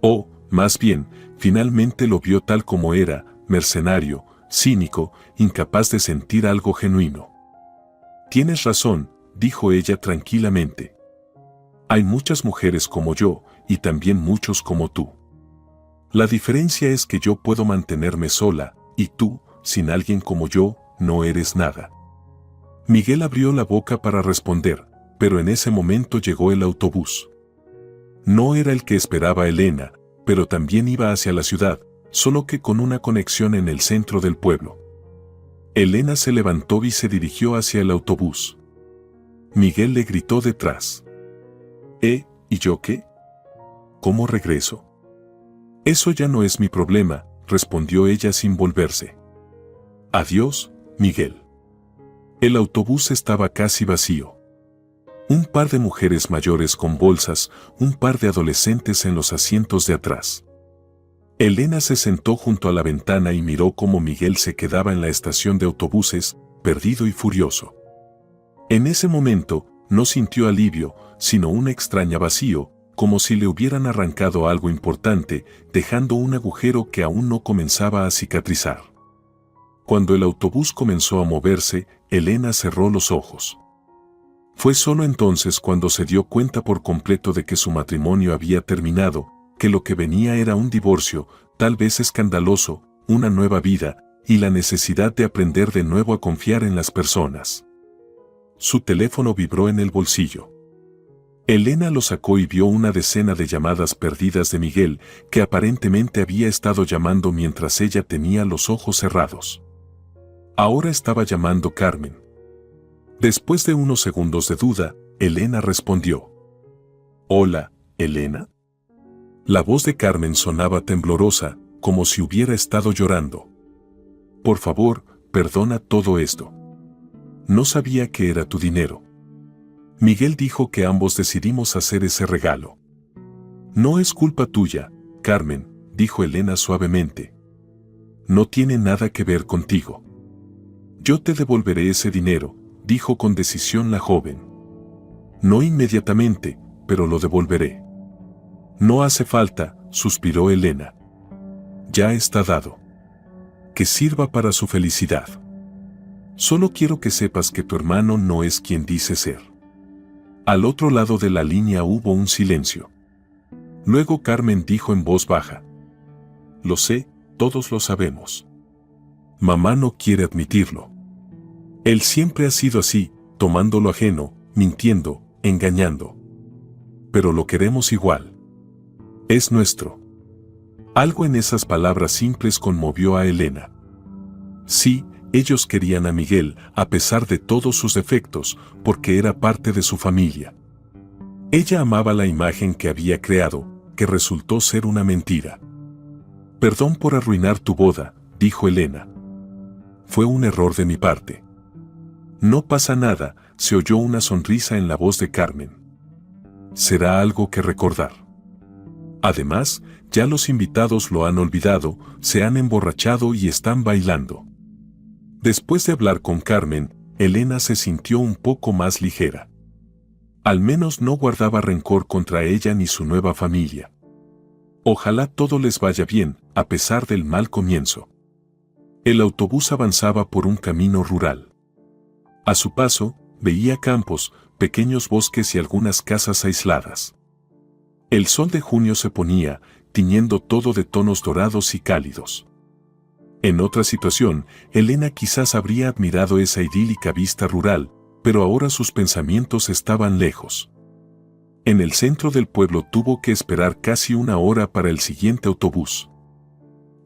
O, más bien, finalmente lo vio tal como era, mercenario, cínico, incapaz de sentir algo genuino. Tienes razón, dijo ella tranquilamente. Hay muchas mujeres como yo, y también muchos como tú. La diferencia es que yo puedo mantenerme sola, y tú, sin alguien como yo, no eres nada. Miguel abrió la boca para responder, pero en ese momento llegó el autobús. No era el que esperaba Elena, pero también iba hacia la ciudad, solo que con una conexión en el centro del pueblo. Elena se levantó y se dirigió hacia el autobús. Miguel le gritó detrás. ¿Y yo qué? ¿Cómo regreso? Eso ya no es mi problema, respondió ella sin volverse. Adiós, Miguel. El autobús estaba casi vacío. Un par de mujeres mayores con bolsas, un par de adolescentes en los asientos de atrás. Elena se sentó junto a la ventana y miró cómo Miguel se quedaba en la estación de autobuses, perdido y furioso. En ese momento, no sintió alivio, sino un extraño vacío, como si le hubieran arrancado algo importante, dejando un agujero que aún no comenzaba a cicatrizar. Cuando el autobús comenzó a moverse, Elena cerró los ojos. Fue solo entonces cuando se dio cuenta por completo de que su matrimonio había terminado, que lo que venía era un divorcio, tal vez escandaloso, una nueva vida, y la necesidad de aprender de nuevo a confiar en las personas. Su teléfono vibró en el bolsillo. Elena lo sacó y vio una decena de llamadas perdidas de Miguel, que aparentemente había estado llamando mientras ella tenía los ojos cerrados. Ahora estaba llamando Carmen. Después de unos segundos de duda, Elena respondió. «Hola, Elena». La voz de Carmen sonaba temblorosa, como si hubiera estado llorando. «Por favor, perdona todo esto. No sabía que era tu dinero. Miguel dijo que ambos decidimos hacer ese regalo». «No es culpa tuya, Carmen», dijo Elena suavemente. «No tiene nada que ver contigo. Yo te devolveré ese dinero», dijo con decisión la joven. «No inmediatamente, pero lo devolveré». «No hace falta», suspiró Elena. «Ya está dado. Que sirva para su felicidad. Solo quiero que sepas que tu hermano no es quien dice ser». Al otro lado de la línea hubo un silencio. Luego Carmen dijo en voz baja. «Lo sé, todos lo sabemos. Mamá no quiere admitirlo. Él siempre ha sido así, tomando lo ajeno, mintiendo, engañando. Pero lo queremos igual. Es nuestro». Algo en esas palabras simples conmovió a Elena. Sí, ellos querían a Miguel, a pesar de todos sus defectos, porque era parte de su familia. Ella amaba la imagen que había creado, que resultó ser una mentira. «Perdón por arruinar tu boda», dijo Elena. «Fue un error de mi parte». «No pasa nada», se oyó una sonrisa en la voz de Carmen. «Será algo que recordar. Además, ya los invitados lo han olvidado, se han emborrachado y están bailando. Después de hablar con Carmen, Elena se sintió un poco más ligera. Al menos no guardaba rencor contra ella ni su nueva familia. Ojalá todo les vaya bien, a pesar del mal comienzo. El autobús avanzaba por un camino rural. A su paso, veía campos, pequeños bosques y algunas casas aisladas. El sol de junio se ponía, tiñendo todo de tonos dorados y cálidos. En otra situación, Elena quizás habría admirado esa idílica vista rural, pero ahora sus pensamientos estaban lejos. En el centro del pueblo tuvo que esperar casi una hora para el siguiente autobús.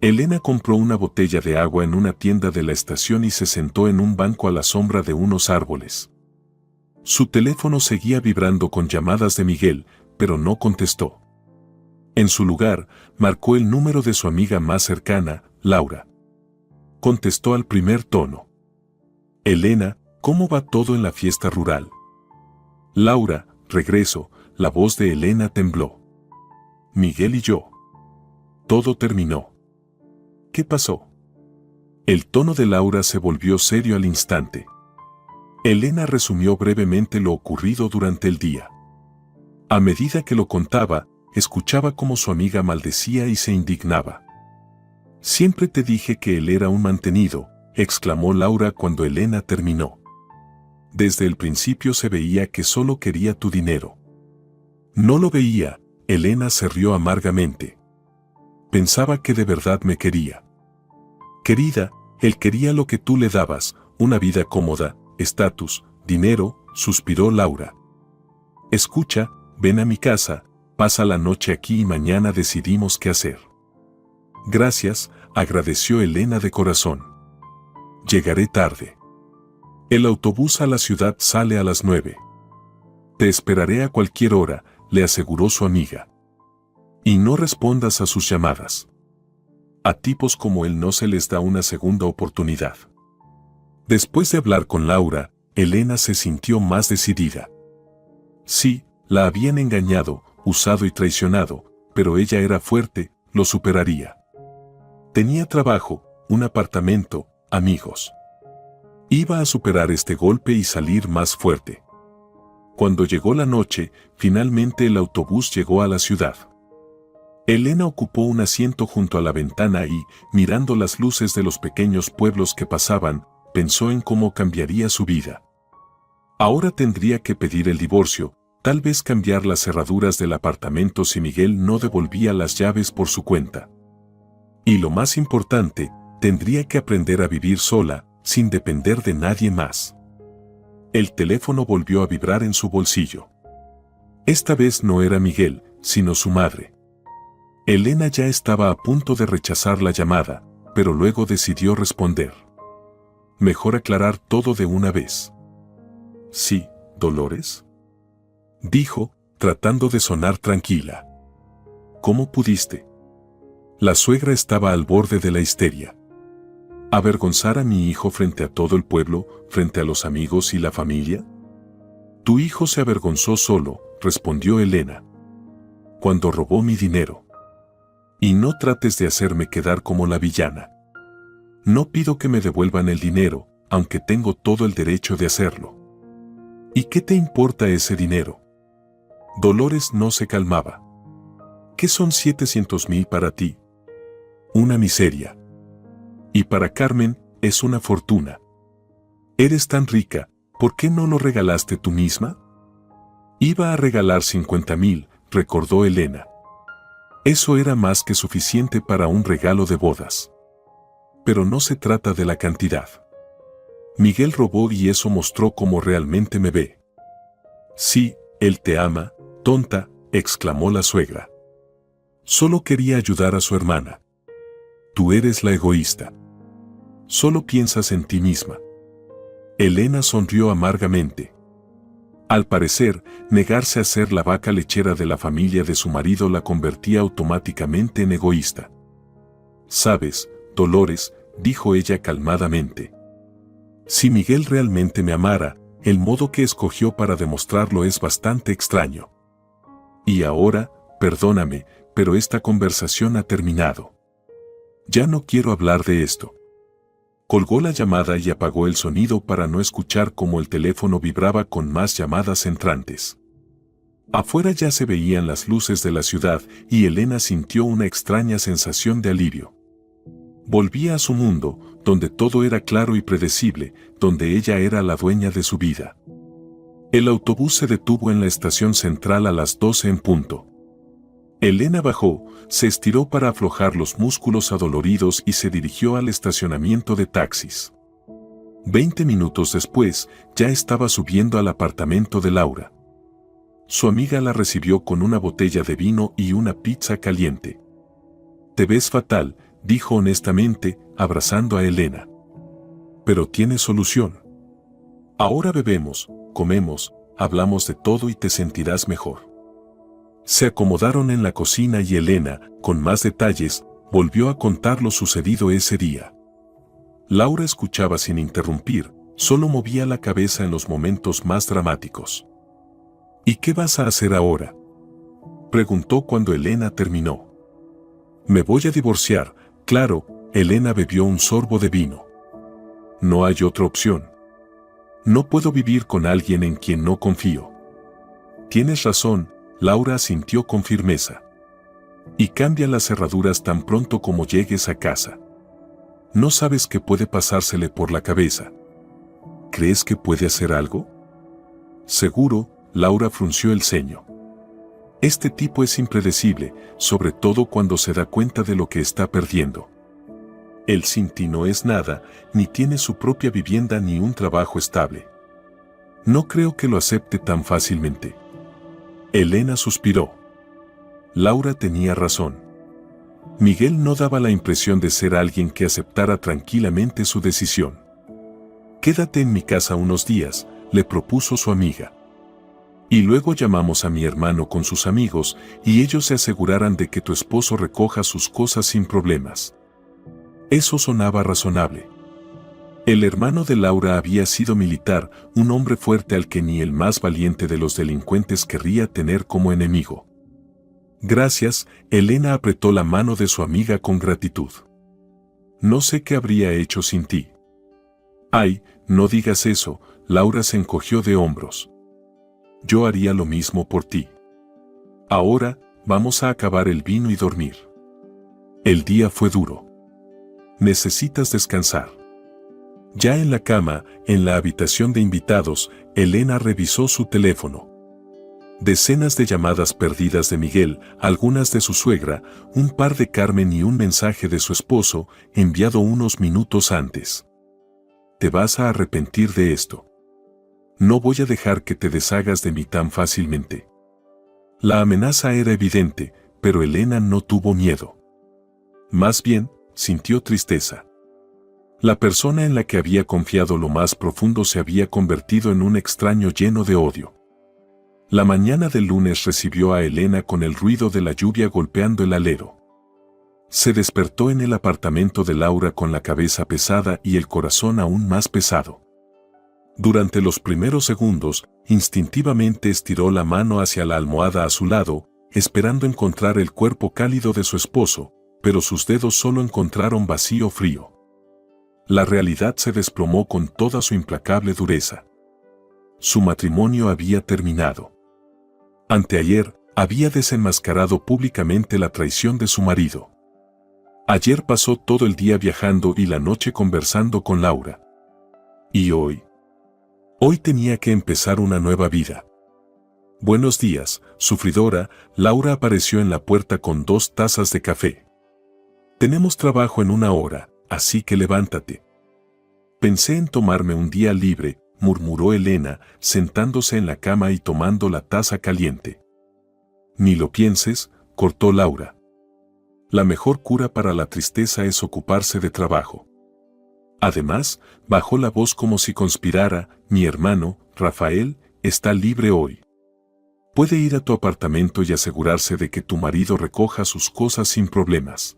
Elena compró una botella de agua en una tienda de la estación y se sentó en un banco a la sombra de unos árboles. Su teléfono seguía vibrando con llamadas de Miguel, pero no contestó. En su lugar, marcó el número de su amiga más cercana, Laura. Contestó al primer tono. Elena, ¿cómo va todo en la fiesta rural? Laura, regreso, la voz de Elena tembló. Miguel y yo. Todo terminó. ¿Qué pasó? El tono de Laura se volvió serio al instante. Elena resumió brevemente lo ocurrido durante el día. A medida que lo contaba, escuchaba cómo su amiga maldecía y se indignaba. Siempre te dije que él era un mantenido, exclamó Laura cuando Elena terminó. Desde el principio se veía que solo quería tu dinero. No lo veía, Elena se rió amargamente. Pensaba que de verdad me quería. Querida, él quería lo que tú le dabas, una vida cómoda, estatus, dinero, suspiró Laura. Escucha, ven a mi casa, pasa la noche aquí y mañana decidimos qué hacer. Gracias, agradeció Elena de corazón. Llegaré tarde. El autobús a la ciudad sale a las 9. Te esperaré a cualquier hora, le aseguró su amiga. Y no respondas a sus llamadas. A tipos como él no se les da una segunda oportunidad. Después de hablar con Laura, Elena se sintió más decidida. Sí, la habían engañado, usado y traicionado, pero ella era fuerte, lo superaría. Tenía trabajo, un apartamento, amigos. Iba a superar este golpe y salir más fuerte. Cuando llegó la noche, finalmente el autobús llegó a la ciudad. Elena ocupó un asiento junto a la ventana y, mirando las luces de los pequeños pueblos que pasaban, pensó en cómo cambiaría su vida. Ahora tendría que pedir el divorcio, tal vez cambiar las cerraduras del apartamento si Miguel no devolvía las llaves por su cuenta. Y lo más importante, tendría que aprender a vivir sola, sin depender de nadie más. El teléfono volvió a vibrar en su bolsillo. Esta vez no era Miguel, sino su madre. Elena ya estaba a punto de rechazar la llamada, pero luego decidió responder. Mejor aclarar todo de una vez. Sí, Dolores, dijo, tratando de sonar tranquila. ¿Cómo pudiste? La suegra estaba al borde de la histeria. ¿Avergonzar a mi hijo frente a todo el pueblo, frente a los amigos y la familia? Tu hijo se avergonzó solo, respondió Elena. Cuando robó mi dinero. Y no trates de hacerme quedar como la villana. No pido que me devuelvan el dinero, aunque tengo todo el derecho de hacerlo. ¿Y qué te importa ese dinero? Dolores no se calmaba. ¿Qué son 700,000 para ti? Una miseria. Y para Carmen, es una fortuna. Eres tan rica, ¿por qué no lo regalaste tú misma? Iba a regalar 50,000, recordó Elena. Eso era más que suficiente para un regalo de bodas. Pero no se trata de la cantidad. Miguel robó y eso mostró cómo realmente me ve. Sí, él te ama, tonta, exclamó la suegra. Solo quería ayudar a su hermana. Tú eres la egoísta. Solo piensas en ti misma. Elena sonrió amargamente. Al parecer, negarse a ser la vaca lechera de la familia de su marido la convertía automáticamente en egoísta. Sabes, Dolores, dijo ella calmadamente. Si Miguel realmente me amara, el modo que escogió para demostrarlo es bastante extraño. Y ahora, perdóname, pero esta conversación ha terminado. Ya no quiero hablar de esto. Colgó la llamada y apagó el sonido para no escuchar cómo el teléfono vibraba con más llamadas entrantes. Afuera ya se veían las luces de la ciudad y Elena sintió una extraña sensación de alivio. Volvía a su mundo, donde todo era claro y predecible, donde ella era la dueña de su vida. El autobús se detuvo en la estación central a las 12 en punto. Elena bajó, se estiró para aflojar los músculos adoloridos y se dirigió al estacionamiento de taxis. 20 minutos después, ya estaba subiendo al apartamento de Laura. Su amiga la recibió con una botella de vino y una pizza caliente. «Te ves fatal», dijo honestamente, abrazando a Elena. «Pero tiene solución. Ahora bebemos, comemos, hablamos de todo y te sentirás mejor». Se acomodaron en la cocina y Elena, con más detalles, volvió a contar lo sucedido ese día. Laura escuchaba sin interrumpir, solo movía la cabeza en los momentos más dramáticos. «¿Y qué vas a hacer ahora?», preguntó cuando Elena terminó. «Me voy a divorciar», claro. Elena bebió un sorbo de vino. «No hay otra opción. No puedo vivir con alguien en quien no confío». «Tienes razón», Laura asintió con firmeza. «Y cambia las cerraduras tan pronto como llegues a casa. No sabes qué puede pasársele por la cabeza». «¿Crees que puede hacer algo?». «Seguro», Laura frunció el ceño. «Este tipo es impredecible, sobre todo cuando se da cuenta de lo que está perdiendo. Él sin ti no es nada, ni tiene su propia vivienda ni un trabajo estable. No creo que lo acepte tan fácilmente». Elena suspiró. Laura tenía razón. Miguel no daba la impresión de ser alguien que aceptara tranquilamente su decisión. «Quédate en mi casa unos días», le propuso su amiga. «Y luego llamamos a mi hermano con sus amigos y ellos se asegurarán de que tu esposo recoja sus cosas sin problemas». Eso sonaba razonable. El hermano de Laura había sido militar, un hombre fuerte al que ni el más valiente de los delincuentes querría tener como enemigo. «Gracias», Elena apretó la mano de su amiga con gratitud. «No sé qué habría hecho sin ti». «Ay, no digas eso», Laura se encogió de hombros. «Yo haría lo mismo por ti. Ahora, vamos a acabar el vino y dormir. El día fue duro. Necesitas descansar». Ya en la cama, en la habitación de invitados, Elena revisó su teléfono. Decenas de llamadas perdidas de Miguel, algunas de su suegra, un par de Carmen y un mensaje de su esposo, enviado unos minutos antes. «Te vas a arrepentir de esto. No voy a dejar que te deshagas de mí tan fácilmente». La amenaza era evidente, pero Elena no tuvo miedo. Más bien, sintió tristeza. La persona en la que había confiado lo más profundo se había convertido en un extraño lleno de odio. La mañana del lunes recibió a Elena con el ruido de la lluvia golpeando el alero. Se despertó en el apartamento de Laura con la cabeza pesada y el corazón aún más pesado. Durante los primeros segundos, instintivamente estiró la mano hacia la almohada a su lado, esperando encontrar el cuerpo cálido de su esposo, pero sus dedos solo encontraron vacío frío. La realidad se desplomó con toda su implacable dureza. Su matrimonio había terminado. Anteayer, había desenmascarado públicamente la traición de su marido. Ayer pasó todo el día viajando y la noche conversando con Laura. ¿Y hoy? Hoy tenía que empezar una nueva vida. «Buenos días, sufridora», Laura apareció en la puerta con 2 tazas de café. «Tenemos trabajo en 1 hora, así que levántate». «Pensé en tomarme un día libre», murmuró Elena, sentándose en la cama y tomando la taza caliente. «Ni lo pienses», cortó Laura. «La mejor cura para la tristeza es ocuparse de trabajo». Además, bajó la voz como si conspirara, «Mi hermano, Rafael, está libre hoy. Puede ir a tu apartamento y asegurarse de que tu marido recoja sus cosas sin problemas».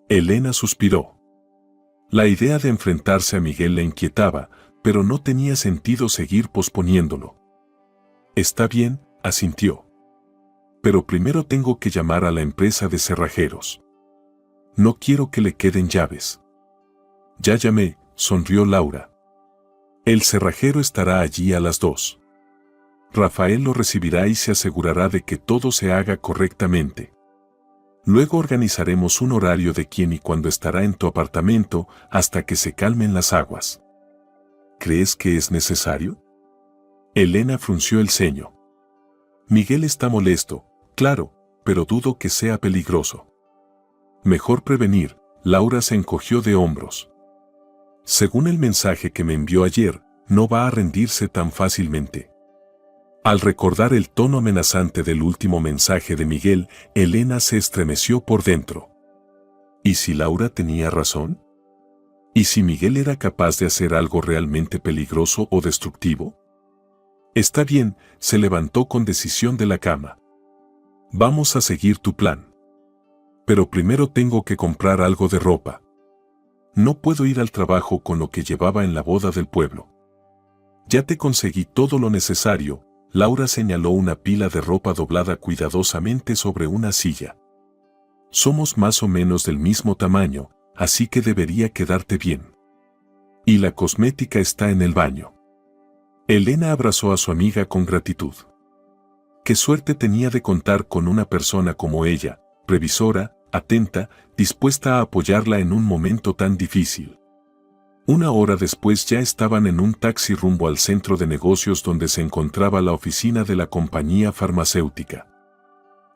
Elena suspiró. La idea de enfrentarse a Miguel la inquietaba, pero no tenía sentido seguir posponiéndolo. «Está bien», asintió. pero primero tengo que llamar a la empresa de cerrajeros. No quiero que le queden llaves. Ya llamé, sonrió Laura. El cerrajero estará allí a las 2. Rafael lo recibirá y se asegurará de que todo se haga correctamente. Luego organizaremos un horario de quién y cuándo estará en tu apartamento hasta que se calmen las aguas. ¿Crees que es necesario? Elena frunció el ceño. Miguel está molesto, claro, pero dudo que sea peligroso. Mejor prevenir, Laura se encogió de hombros. Según el mensaje que me envió ayer, no va a rendirse tan fácilmente. Al recordar el tono amenazante del último mensaje de Miguel, Elena se estremeció por dentro. ¿Y si Laura tenía razón? ¿Y si Miguel era capaz de hacer algo realmente peligroso o destructivo? Está bien, se levantó con decisión de la cama. Vamos a seguir tu plan. Pero primero tengo que comprar algo de ropa. No puedo ir al trabajo con lo que llevaba en la boda del pueblo. Ya te conseguí todo lo necesario. Laura señaló una pila de ropa doblada cuidadosamente sobre una silla. Somos más o menos del mismo tamaño, así que debería quedarte bien. Y la cosmética está en el baño. Elena abrazó a su amiga con gratitud. Qué suerte tenía de contar con una persona como ella, previsora, atenta, dispuesta a apoyarla en un momento tan difícil. Una hora después ya estaban en un taxi rumbo al centro de negocios donde se encontraba la oficina de la compañía farmacéutica.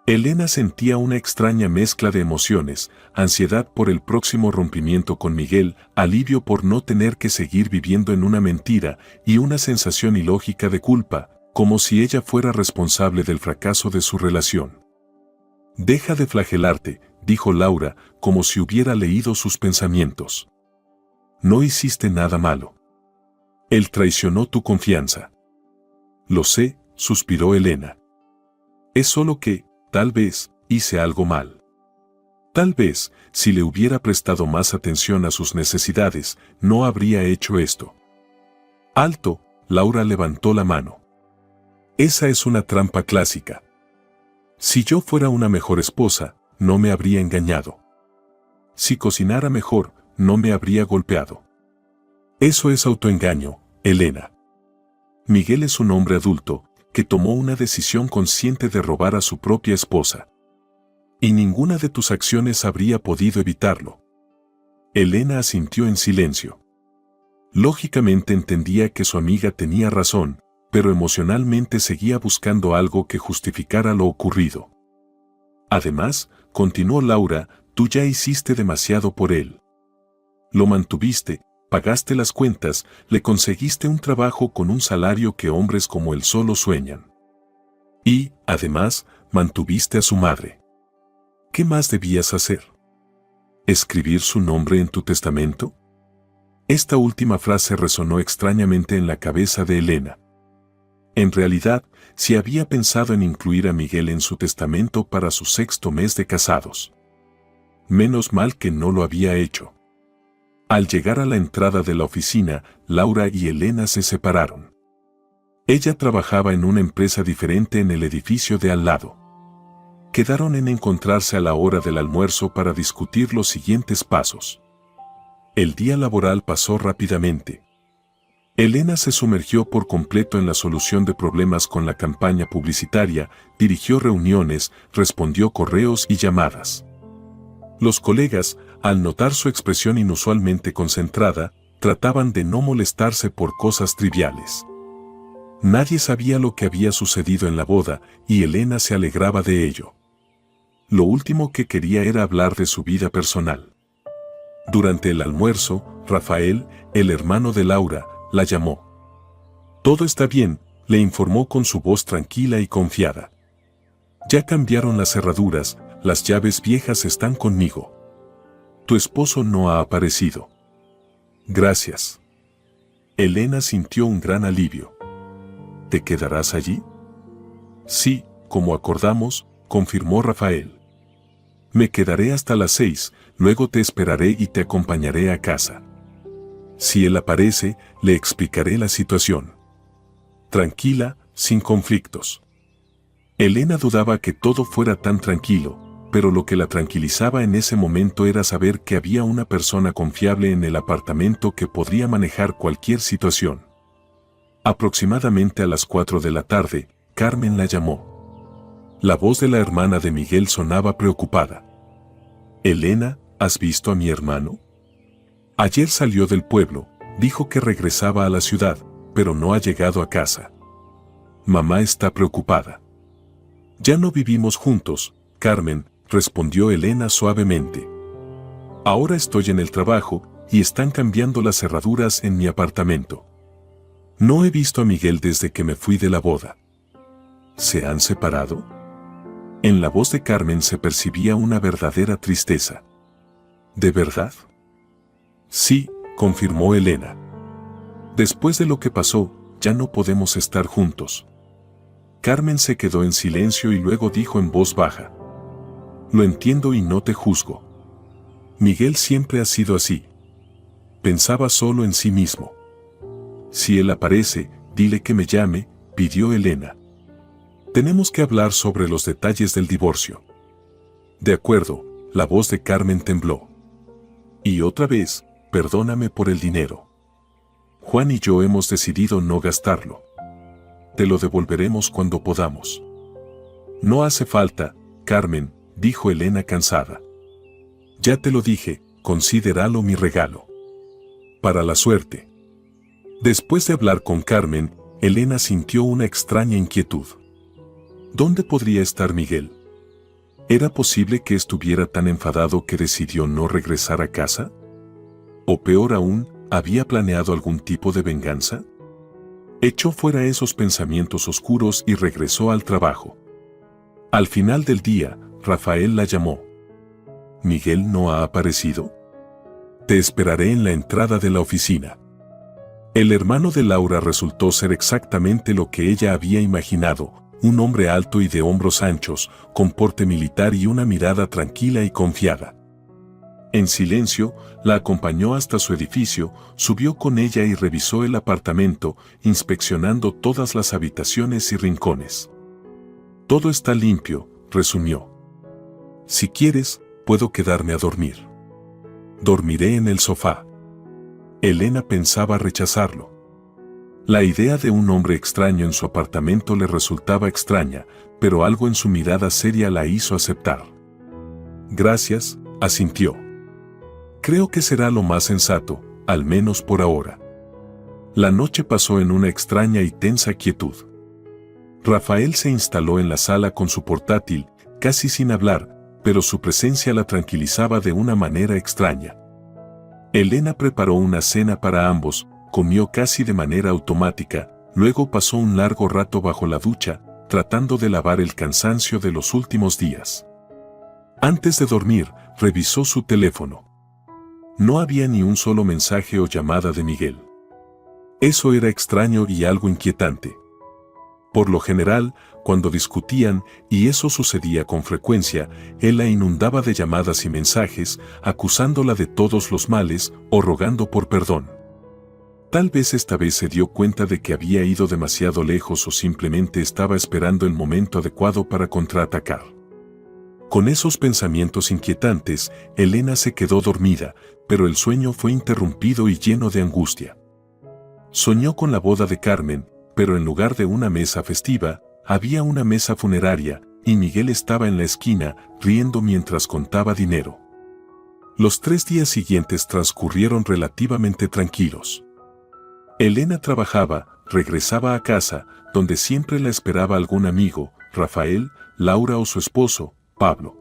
Elena sentía una extraña mezcla de emociones, ansiedad por el próximo rompimiento con Miguel, alivio por no tener que seguir viviendo en una mentira y una sensación ilógica de culpa, como si ella fuera responsable del fracaso de su relación. Deja de flagelarte, dijo Laura, como si hubiera leído sus pensamientos. No hiciste nada malo. Él traicionó tu confianza. Lo sé, suspiró Elena. Es solo que, tal vez, hice algo mal. Tal vez, si le hubiera prestado más atención a sus necesidades, no habría hecho esto. Alto, Laura levantó la mano. Esa es una trampa clásica. Si yo fuera una mejor esposa, no me habría engañado. Si cocinara mejor, no me habría golpeado. Eso es autoengaño, Elena. Miguel es un hombre adulto, que tomó una decisión consciente de robar a su propia esposa. Y ninguna de tus acciones habría podido evitarlo. Elena asintió en silencio. Lógicamente entendía que su amiga tenía razón, pero emocionalmente seguía buscando algo que justificara lo ocurrido. Además, continuó Laura, tú ya hiciste demasiado por él. Lo mantuviste, pagaste las cuentas, le conseguiste un trabajo con un salario que hombres como él solo sueñan. Y, además, mantuviste a su madre. ¿Qué más debías hacer? ¿Escribir su nombre en tu testamento? Esta última frase resonó extrañamente en la cabeza de Elena. En realidad, sí había pensado en incluir a Miguel en su testamento para su 6º mes de casados. Menos mal que no lo había hecho. Al llegar a la entrada de la oficina, Laura y Elena se separaron. Ella trabajaba en una empresa diferente en el edificio de al lado. Quedaron en encontrarse a la hora del almuerzo para discutir los siguientes pasos. El día laboral pasó rápidamente. Elena se sumergió por completo en la solución de problemas con la campaña publicitaria, dirigió reuniones, respondió correos y llamadas. Los colegas, al notar su expresión inusualmente concentrada, trataban de no molestarse por cosas triviales. Nadie sabía lo que había sucedido en la boda, y Elena se alegraba de ello. Lo último que quería era hablar de su vida personal. Durante el almuerzo, Rafael, el hermano de Laura, la llamó. Todo está bien, le informó con su voz tranquila y confiada. Ya cambiaron las cerraduras, las llaves viejas están conmigo. Tu esposo no ha aparecido. Gracias. Elena sintió un gran alivio. ¿Te quedarás allí? Sí, como acordamos, confirmó Rafael. Me quedaré hasta las 6, luego te esperaré y te acompañaré a casa. Si él aparece, le explicaré la situación. Tranquila, sin conflictos. Elena dudaba que todo fuera tan tranquilo, pero lo que la tranquilizaba en ese momento era saber que había una persona confiable en el apartamento que podría manejar cualquier situación. Aproximadamente a las 4 de la tarde, Carmen la llamó. La voz de la hermana de Miguel sonaba preocupada. «Elena, ¿has visto a mi hermano? Ayer salió del pueblo, dijo que regresaba a la ciudad, pero no ha llegado a casa. Mamá está preocupada». «Ya no vivimos juntos, Carmen», respondió Elena suavemente. «Ahora estoy en el trabajo y están cambiando las cerraduras en mi apartamento. No he visto a Miguel desde que me fui de la boda». «¿Se han separado?». En la voz de Carmen se percibía una verdadera tristeza. «¿De verdad?». «Sí», confirmó Elena. «Después de lo que pasó, ya no podemos estar juntos». Carmen se quedó en silencio y luego dijo en voz baja: «Lo entiendo y no te juzgo. Miguel siempre ha sido así. Pensaba solo en sí mismo. Si él aparece, dile que me llame», pidió Elena. «Tenemos que hablar sobre los detalles del divorcio». «De acuerdo», la voz de Carmen tembló. «Y otra vez, perdóname por el dinero. Juan y yo hemos decidido no gastarlo. Te lo devolveremos cuando podamos». «No hace falta, Carmen», dijo Elena cansada. «Ya te lo dije, considéralo mi regalo. Para la suerte». Después de hablar con Carmen, Elena sintió una extraña inquietud. ¿Dónde podría estar Miguel? ¿Era posible que estuviera tan enfadado que decidió no regresar a casa? ¿O peor aún, había planeado algún tipo de venganza? Echó fuera esos pensamientos oscuros y regresó al trabajo. Al final del día, Rafael la llamó. «¿Miguel no ha aparecido? Te esperaré en la entrada de la oficina». El hermano de Laura resultó ser exactamente lo que ella había imaginado, un hombre alto y de hombros anchos, con porte militar y una mirada tranquila y confiada. En silencio, la acompañó hasta su edificio, subió con ella y revisó el apartamento, inspeccionando todas las habitaciones y rincones. «Todo está limpio», resumió. «Si quieres, puedo quedarme a dormir. Dormiré en el sofá». Elena pensaba rechazarlo. La idea de un hombre extraño en su apartamento le resultaba extraña, pero algo en su mirada seria la hizo aceptar. «Gracias», asintió. «Creo que será lo más sensato, al menos por ahora». La noche pasó en una extraña y tensa quietud. Rafael se instaló en la sala con su portátil, casi sin hablar, pero su presencia la tranquilizaba de una manera extraña. Elena preparó una cena para ambos, comió casi de manera automática, luego pasó un largo rato bajo la ducha, tratando de lavar el cansancio de los últimos días. Antes de dormir, revisó su teléfono. No había ni un solo mensaje o llamada de Miguel. Eso era extraño y algo inquietante. Por lo general, cuando discutían, y eso sucedía con frecuencia, él la inundaba de llamadas y mensajes, acusándola de todos los males o rogando por perdón. Tal vez esta vez se dio cuenta de que había ido demasiado lejos o simplemente estaba esperando el momento adecuado para contraatacar. Con esos pensamientos inquietantes, Elena se quedó dormida, pero el sueño fue interrumpido y lleno de angustia. Soñó con la boda de Carmen, pero en lugar de una mesa festiva, había una mesa funeraria, y Miguel estaba en la esquina, riendo mientras contaba dinero. Los 3 días siguientes transcurrieron relativamente tranquilos. Elena trabajaba, regresaba a casa, donde siempre la esperaba algún amigo, Rafael, Laura o su esposo, Pablo.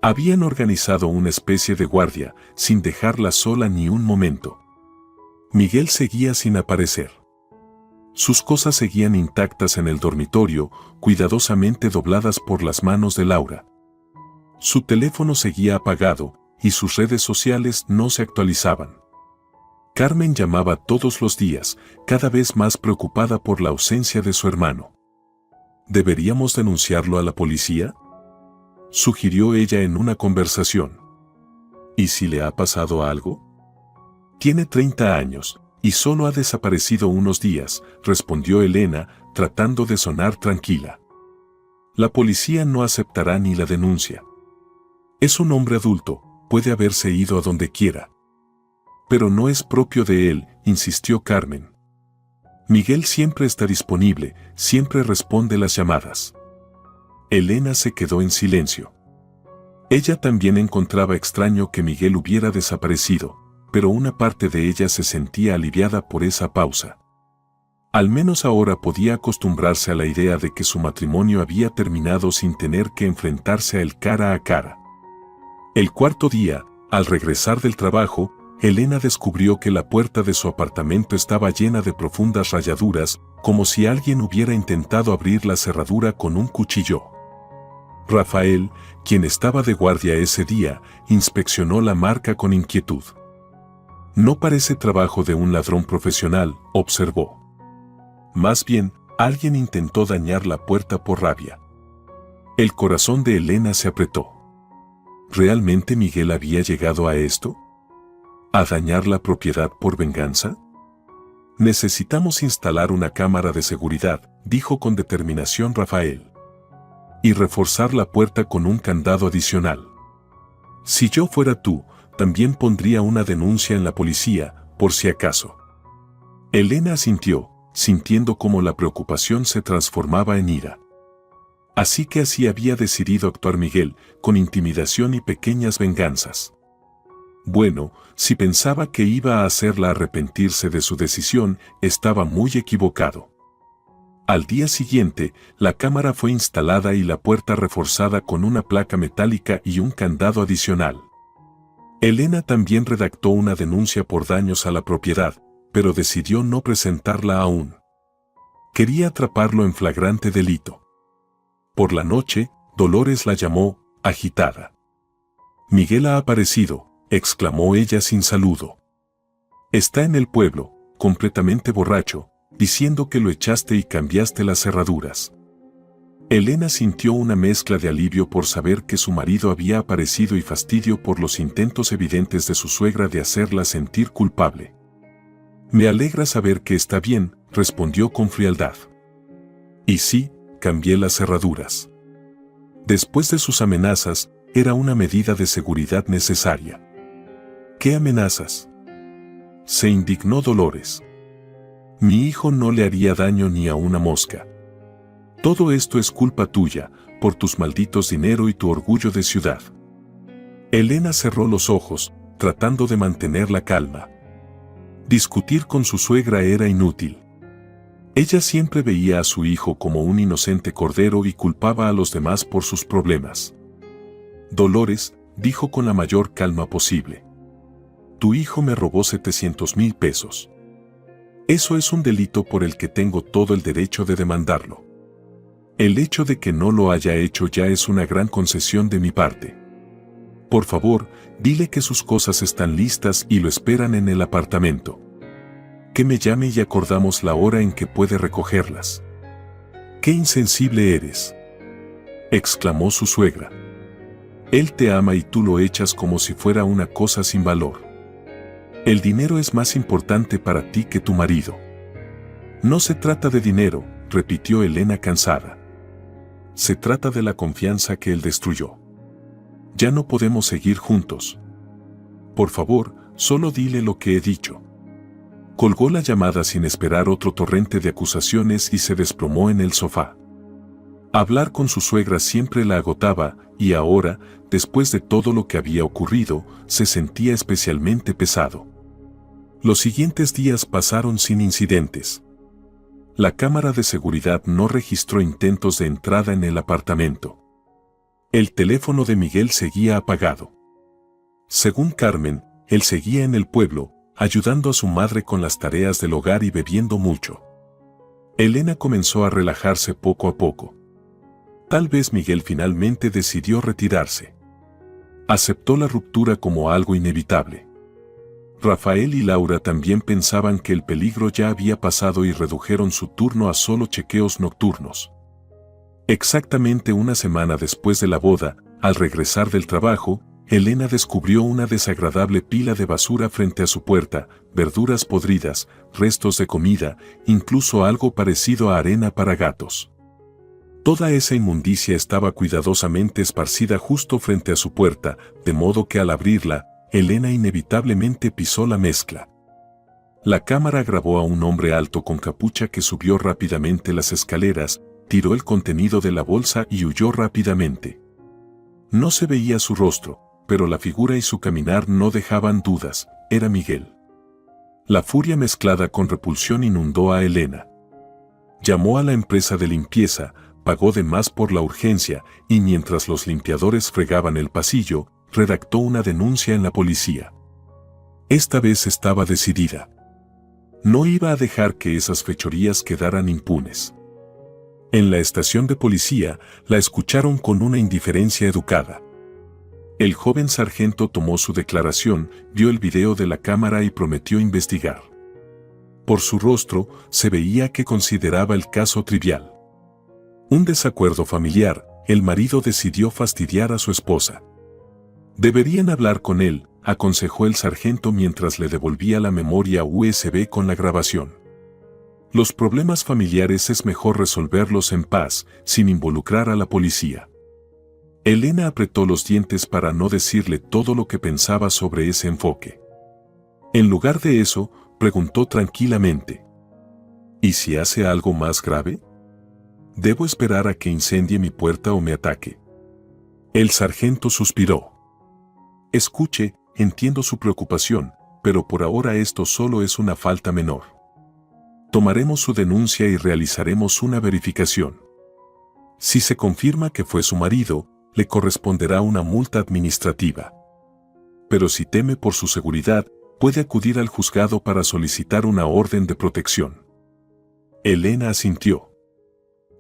Habían organizado una especie de guardia, sin dejarla sola ni un momento. Miguel seguía sin aparecer. Sus cosas seguían intactas en el dormitorio, cuidadosamente dobladas por las manos de Laura. Su teléfono seguía apagado, y sus redes sociales no se actualizaban. Carmen llamaba todos los días, cada vez más preocupada por la ausencia de su hermano. ¿Deberíamos denunciarlo a la policía?, sugirió ella en una conversación. ¿Y si le ha pasado algo? Tiene 30 años, y solo ha desaparecido unos días, respondió Elena, tratando de sonar tranquila. La policía no aceptará ni la denuncia. Es un hombre adulto, puede haberse ido a donde quiera. Pero no es propio de él, insistió Carmen. Miguel siempre está disponible, siempre responde las llamadas. Elena se quedó en silencio. Ella también encontraba extraño que Miguel hubiera desaparecido, pero una parte de ella se sentía aliviada por esa pausa. Al menos ahora podía acostumbrarse a la idea de que su matrimonio había terminado sin tener que enfrentarse a él cara a cara. El cuarto día, al regresar del trabajo, Elena descubrió que la puerta de su apartamento estaba llena de profundas rayaduras, como si alguien hubiera intentado abrir la cerradura con un cuchillo. Rafael, quien estaba de guardia ese día, inspeccionó la marca con inquietud. No parece trabajo de un ladrón profesional, observó. Más bien, alguien intentó dañar la puerta por rabia. El corazón de Elena se apretó. ¿Realmente Miguel había llegado a esto? ¿A dañar la propiedad por venganza? Necesitamos instalar una cámara de seguridad, dijo con determinación Rafael. Y reforzar la puerta con un candado adicional. Si yo fuera tú, también pondría una denuncia en la policía, por si acaso. Elena asintió, sintiendo cómo la preocupación se transformaba en ira. Así que así había decidido actuar Miguel, con intimidación y pequeñas venganzas. Bueno, si pensaba que iba a hacerla arrepentirse de su decisión, estaba muy equivocado. Al día siguiente, la cámara fue instalada y la puerta reforzada con una placa metálica y un candado adicional. Elena también redactó una denuncia por daños a la propiedad, pero decidió no presentarla aún. Quería atraparlo en flagrante delito. Por la noche, Dolores la llamó, agitada. «Miguel ha aparecido», exclamó ella sin saludo. «Está en el pueblo, completamente borracho, diciendo que lo echaste y cambiaste las cerraduras». Elena sintió una mezcla de alivio por saber que su marido había aparecido y fastidio por los intentos evidentes de su suegra de hacerla sentir culpable. «Me alegra saber que está bien», respondió con frialdad. «Y sí, cambié las cerraduras. Después de sus amenazas, era una medida de seguridad necesaria». «¿Qué amenazas?», se indignó Dolores. «Mi hijo no le haría daño ni a una mosca. Todo esto es culpa tuya, por tus malditos dinero y tu orgullo de ciudad». Elena cerró los ojos, tratando de mantener la calma. Discutir con su suegra era inútil. Ella siempre veía a su hijo como un inocente cordero y culpaba a los demás por sus problemas. «Dolores», dijo con la mayor calma posible. «Tu hijo me robó 700,000 pesos. Eso es un delito por el que tengo todo el derecho de demandarlo. El hecho de que no lo haya hecho ya es una gran concesión de mi parte. Por favor, dile que sus cosas están listas y lo esperan en el apartamento. Que me llame y acordamos la hora en que puede recogerlas». «¡Qué insensible eres!», exclamó su suegra. «Él te ama y tú lo echas como si fuera una cosa sin valor. El dinero es más importante para ti que tu marido». «No se trata de dinero», repitió Elena cansada. «Se trata de la confianza que él destruyó. Ya no podemos seguir juntos. Por favor, solo dile lo que he dicho». Colgó la llamada sin esperar otro torrente de acusaciones y se desplomó en el sofá. Hablar con su suegra siempre la agotaba y ahora, después de todo lo que había ocurrido, se sentía especialmente pesado. Los siguientes días pasaron sin incidentes. La cámara de seguridad no registró intentos de entrada en el apartamento. El teléfono de Miguel seguía apagado. Según Carmen, él seguía en el pueblo, ayudando a su madre con las tareas del hogar y bebiendo mucho. Elena comenzó a relajarse poco a poco. Tal vez Miguel finalmente decidió retirarse. Aceptó la ruptura como algo inevitable. Rafael y Laura también pensaban que el peligro ya había pasado y redujeron su turno a solo chequeos nocturnos. Exactamente una semana después de la boda, al regresar del trabajo, Elena descubrió una desagradable pila de basura frente a su puerta, verduras podridas, restos de comida, incluso algo parecido a arena para gatos. Toda esa inmundicia estaba cuidadosamente esparcida justo frente a su puerta, de modo que al abrirla, Elena inevitablemente pisó la mezcla. La cámara grabó a un hombre alto con capucha que subió rápidamente las escaleras, tiró el contenido de la bolsa y huyó rápidamente. No se veía su rostro, pero la figura y su caminar no dejaban dudas, era Miguel. La furia mezclada con repulsión inundó a Elena. Llamó a la empresa de limpieza, pagó de más por la urgencia y mientras los limpiadores fregaban el pasillo, redactó una denuncia en la policía. Esta vez estaba decidida. No iba a dejar que esas fechorías quedaran impunes. En la estación de policía, la escucharon con una indiferencia educada. El joven sargento tomó su declaración, vio el video de la cámara y prometió investigar. Por su rostro, se veía que consideraba el caso trivial. Un desacuerdo familiar, el marido decidió fastidiar a su esposa. Deberían hablar con él, aconsejó el sargento mientras le devolvía la memoria USB con la grabación. Los problemas familiares es mejor resolverlos en paz, sin involucrar a la policía. Elena apretó los dientes para no decirle todo lo que pensaba sobre ese enfoque. En lugar de eso, preguntó tranquilamente: ¿y si hace algo más grave? ¿Debo esperar a que incendie mi puerta o me ataque? El sargento suspiró. Escuche, entiendo su preocupación, pero por ahora esto solo es una falta menor. Tomaremos su denuncia y realizaremos una verificación. Si se confirma que fue su marido, le corresponderá una multa administrativa. Pero si teme por su seguridad, puede acudir al juzgado para solicitar una orden de protección. Elena asintió.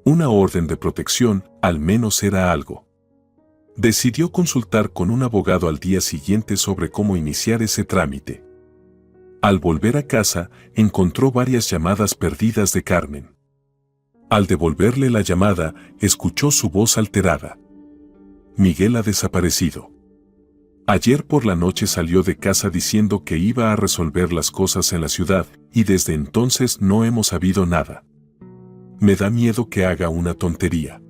Una orden de protección, al menos era algo. Decidió consultar con un abogado al día siguiente sobre cómo iniciar ese trámite. Al volver a casa, encontró varias llamadas perdidas de Carmen. Al devolverle la llamada, escuchó su voz alterada. Miguel ha desaparecido. Ayer por la noche salió de casa diciendo que iba a resolver las cosas en la ciudad, y desde entonces no hemos sabido nada. Me da miedo que haga una tontería.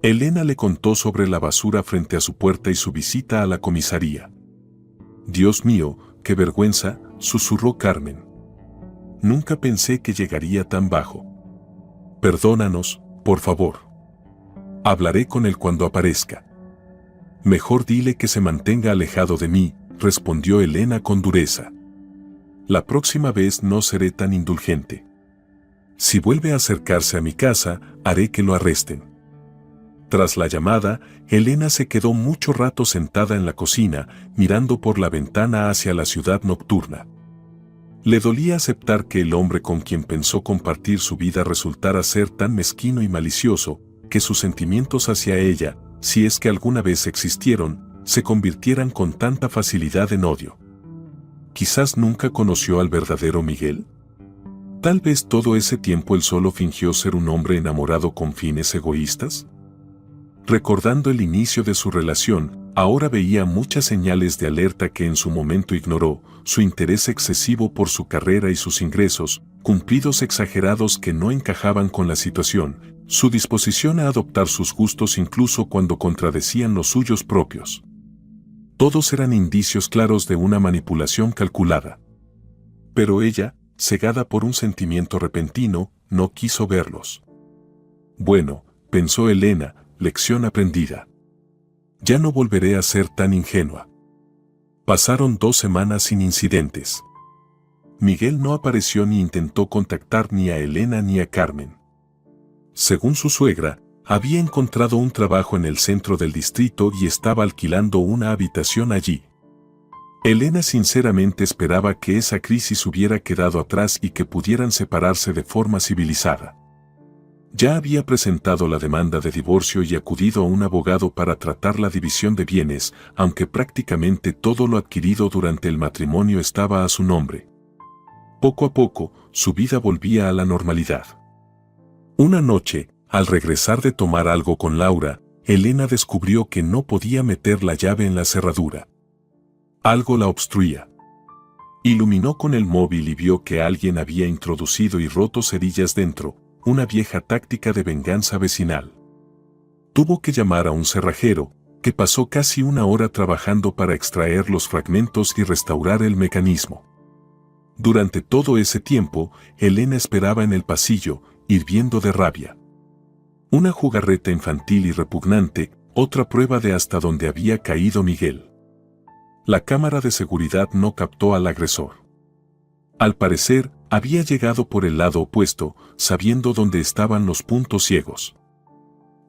Elena le contó sobre la basura frente a su puerta y su visita a la comisaría. Dios mío, qué vergüenza, susurró Carmen. Nunca pensé que llegaría tan bajo. Perdónanos, por favor. Hablaré con él cuando aparezca. Mejor dile que se mantenga alejado de mí, respondió Elena con dureza. La próxima vez no seré tan indulgente. Si vuelve a acercarse a mi casa, haré que lo arresten. Tras la llamada, Elena se quedó mucho rato sentada en la cocina, mirando por la ventana hacia la ciudad nocturna. Le dolía aceptar que el hombre con quien pensó compartir su vida resultara ser tan mezquino y malicioso, que sus sentimientos hacia ella, si es que alguna vez existieron, se convirtieran con tanta facilidad en odio. Quizás nunca conoció al verdadero Miguel. Tal vez todo ese tiempo él solo fingió ser un hombre enamorado con fines egoístas. Recordando el inicio de su relación, ahora veía muchas señales de alerta que en su momento ignoró, su interés excesivo por su carrera y sus ingresos, cumplidos exagerados que no encajaban con la situación, su disposición a adoptar sus gustos incluso cuando contradecían los suyos propios. Todos eran indicios claros de una manipulación calculada. Pero ella, cegada por un sentimiento repentino, no quiso verlos. Bueno, pensó Elena, lección aprendida. Ya no volveré a ser tan ingenua. Pasaron 2 semanas sin incidentes. Miguel no apareció ni intentó contactar ni a Elena ni a Carmen. Según su suegra, había encontrado un trabajo en el centro del distrito y estaba alquilando una habitación allí. Elena sinceramente esperaba que esa crisis hubiera quedado atrás y que pudieran separarse de forma civilizada. Ya había presentado la demanda de divorcio y acudido a un abogado para tratar la división de bienes, aunque prácticamente todo lo adquirido durante el matrimonio estaba a su nombre. Poco a poco, su vida volvía a la normalidad. Una noche, al regresar de tomar algo con Laura, Elena descubrió que no podía meter la llave en la cerradura. Algo la obstruía. Iluminó con el móvil y vio que alguien había introducido y roto cerillas dentro, una vieja táctica de venganza vecinal. Tuvo que llamar a un cerrajero, que pasó casi una hora trabajando para extraer los fragmentos y restaurar el mecanismo. Durante todo ese tiempo, Elena esperaba en el pasillo, hirviendo de rabia. Una jugarreta infantil y repugnante, otra prueba de hasta dónde había caído Miguel. La cámara de seguridad no captó al agresor. Al parecer, había llegado por el lado opuesto, sabiendo dónde estaban los puntos ciegos.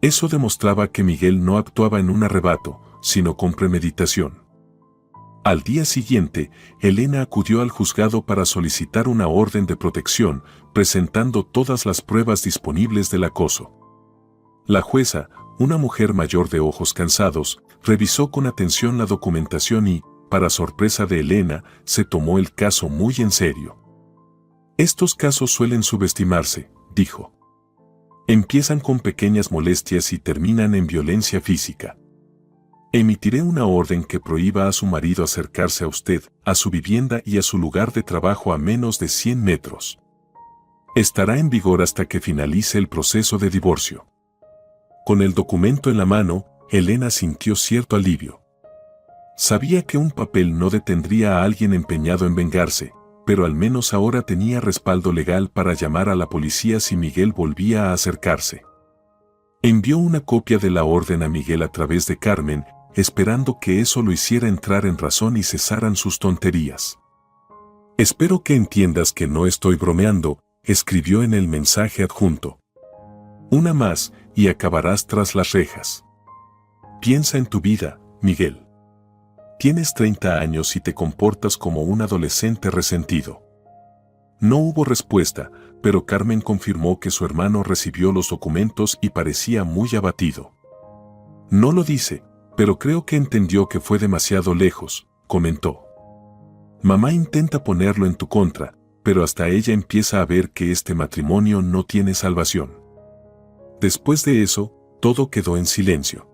Eso demostraba que Miguel no actuaba en un arrebato, sino con premeditación. Al día siguiente, Elena acudió al juzgado para solicitar una orden de protección, presentando todas las pruebas disponibles del acoso. La jueza, una mujer mayor de ojos cansados, revisó con atención la documentación y, para sorpresa de Elena, se tomó el caso muy en serio. Estos casos suelen subestimarse, dijo. Empiezan con pequeñas molestias y terminan en violencia física. Emitiré una orden que prohíba a su marido acercarse a usted, a su vivienda y a su lugar de trabajo a menos de 100 metros. Estará en vigor hasta que finalice el proceso de divorcio. Con el documento en la mano, Elena sintió cierto alivio. Sabía que un papel no detendría a alguien empeñado en vengarse, pero al menos ahora tenía respaldo legal para llamar a la policía si Miguel volvía a acercarse. Envió una copia de la orden a Miguel a través de Carmen, esperando que eso lo hiciera entrar en razón y cesaran sus tonterías. Espero que entiendas que no estoy bromeando, escribió en el mensaje adjunto. Una más, y acabarás tras las rejas. Piensa en tu vida, Miguel. Tienes 30 años y te comportas como un adolescente resentido. No hubo respuesta, pero Carmen confirmó que su hermano recibió los documentos y parecía muy abatido. No lo dice, pero creo que entendió que fue demasiado lejos, comentó. Mamá intenta ponerlo en tu contra, pero hasta ella empieza a ver que este matrimonio no tiene salvación. Después de eso, todo quedó en silencio.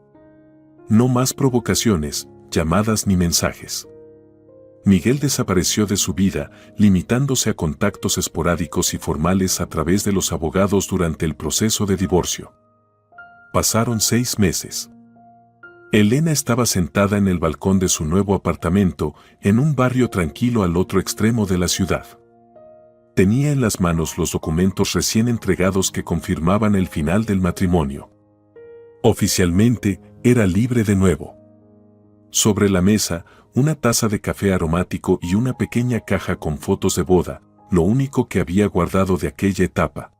No más provocaciones, llamadas ni mensajes. Miguel desapareció de su vida, limitándose a contactos esporádicos y formales a través de los abogados durante el proceso de divorcio. Pasaron 6 meses. Elena estaba sentada en el balcón de su nuevo apartamento, en un barrio tranquilo al otro extremo de la ciudad. Tenía en las manos los documentos recién entregados que confirmaban el final del matrimonio. Oficialmente, era libre de nuevo. Sobre la mesa, una taza de café aromático y una pequeña caja con fotos de boda, lo único que había guardado de aquella etapa.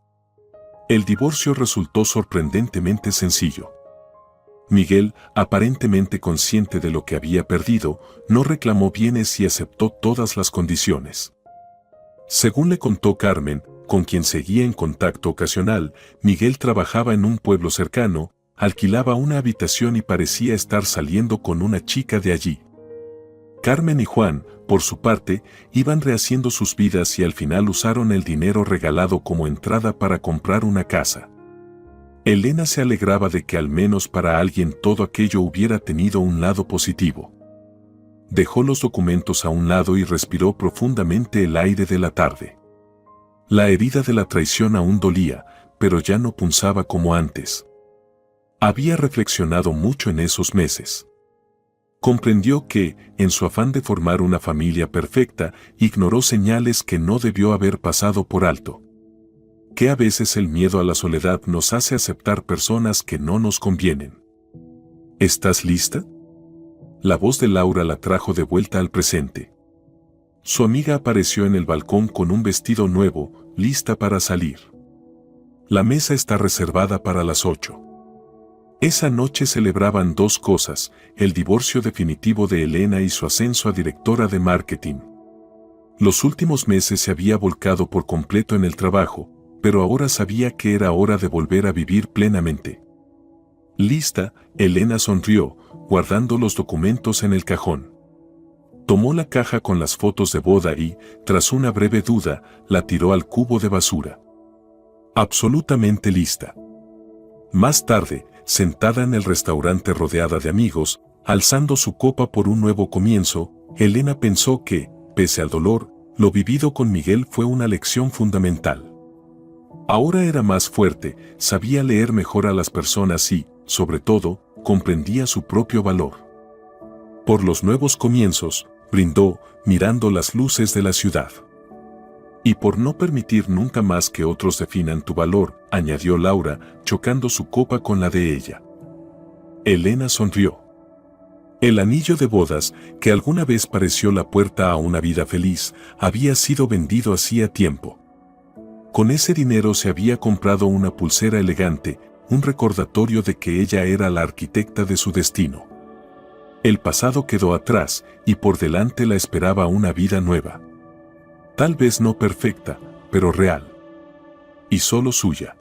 El divorcio resultó sorprendentemente sencillo. Miguel, aparentemente consciente de lo que había perdido, no reclamó bienes y aceptó todas las condiciones. Según le contó Carmen, con quien seguía en contacto ocasional, Miguel trabajaba en un pueblo cercano, alquilaba una habitación y parecía estar saliendo con una chica de allí. Carmen y Juan, por su parte, iban rehaciendo sus vidas y al final usaron el dinero regalado como entrada para comprar una casa. Elena se alegraba de que al menos para alguien todo aquello hubiera tenido un lado positivo. Dejó los documentos a un lado y respiró profundamente el aire de la tarde. La herida de la traición aún dolía, pero ya no punzaba como antes. Había reflexionado mucho en esos meses. Comprendió que, en su afán de formar una familia perfecta, ignoró señales que no debió haber pasado por alto. Que a veces el miedo a la soledad nos hace aceptar personas que no nos convienen. ¿Estás lista? La voz de Laura la trajo de vuelta al presente. Su amiga apareció en el balcón con un vestido nuevo, lista para salir. La mesa está reservada para las 8. Esa noche celebraban 2 cosas, el divorcio definitivo de Elena y su ascenso a directora de marketing. Los últimos meses se había volcado por completo en el trabajo, pero ahora sabía que era hora de volver a vivir plenamente. Lista, Elena sonrió, guardando los documentos en el cajón. Tomó la caja con las fotos de boda y, tras una breve duda, la tiró al cubo de basura. Absolutamente lista. Más tarde, sentada en el restaurante rodeada de amigos, alzando su copa por un nuevo comienzo, Elena pensó que, pese al dolor, lo vivido con Miguel fue una lección fundamental. Ahora era más fuerte, sabía leer mejor a las personas y, sobre todo, comprendía su propio valor. Por los nuevos comienzos, brindó, mirando las luces de la ciudad. Y por no permitir nunca más que otros definan tu valor, añadió Laura, chocando su copa con la de ella. Elena sonrió. El anillo de bodas, que alguna vez pareció la puerta a una vida feliz, había sido vendido hacía tiempo. Con ese dinero se había comprado una pulsera elegante, un recordatorio de que ella era la arquitecta de su destino. El pasado quedó atrás y por delante la esperaba una vida nueva. Tal vez no perfecta, pero real. Y solo suya.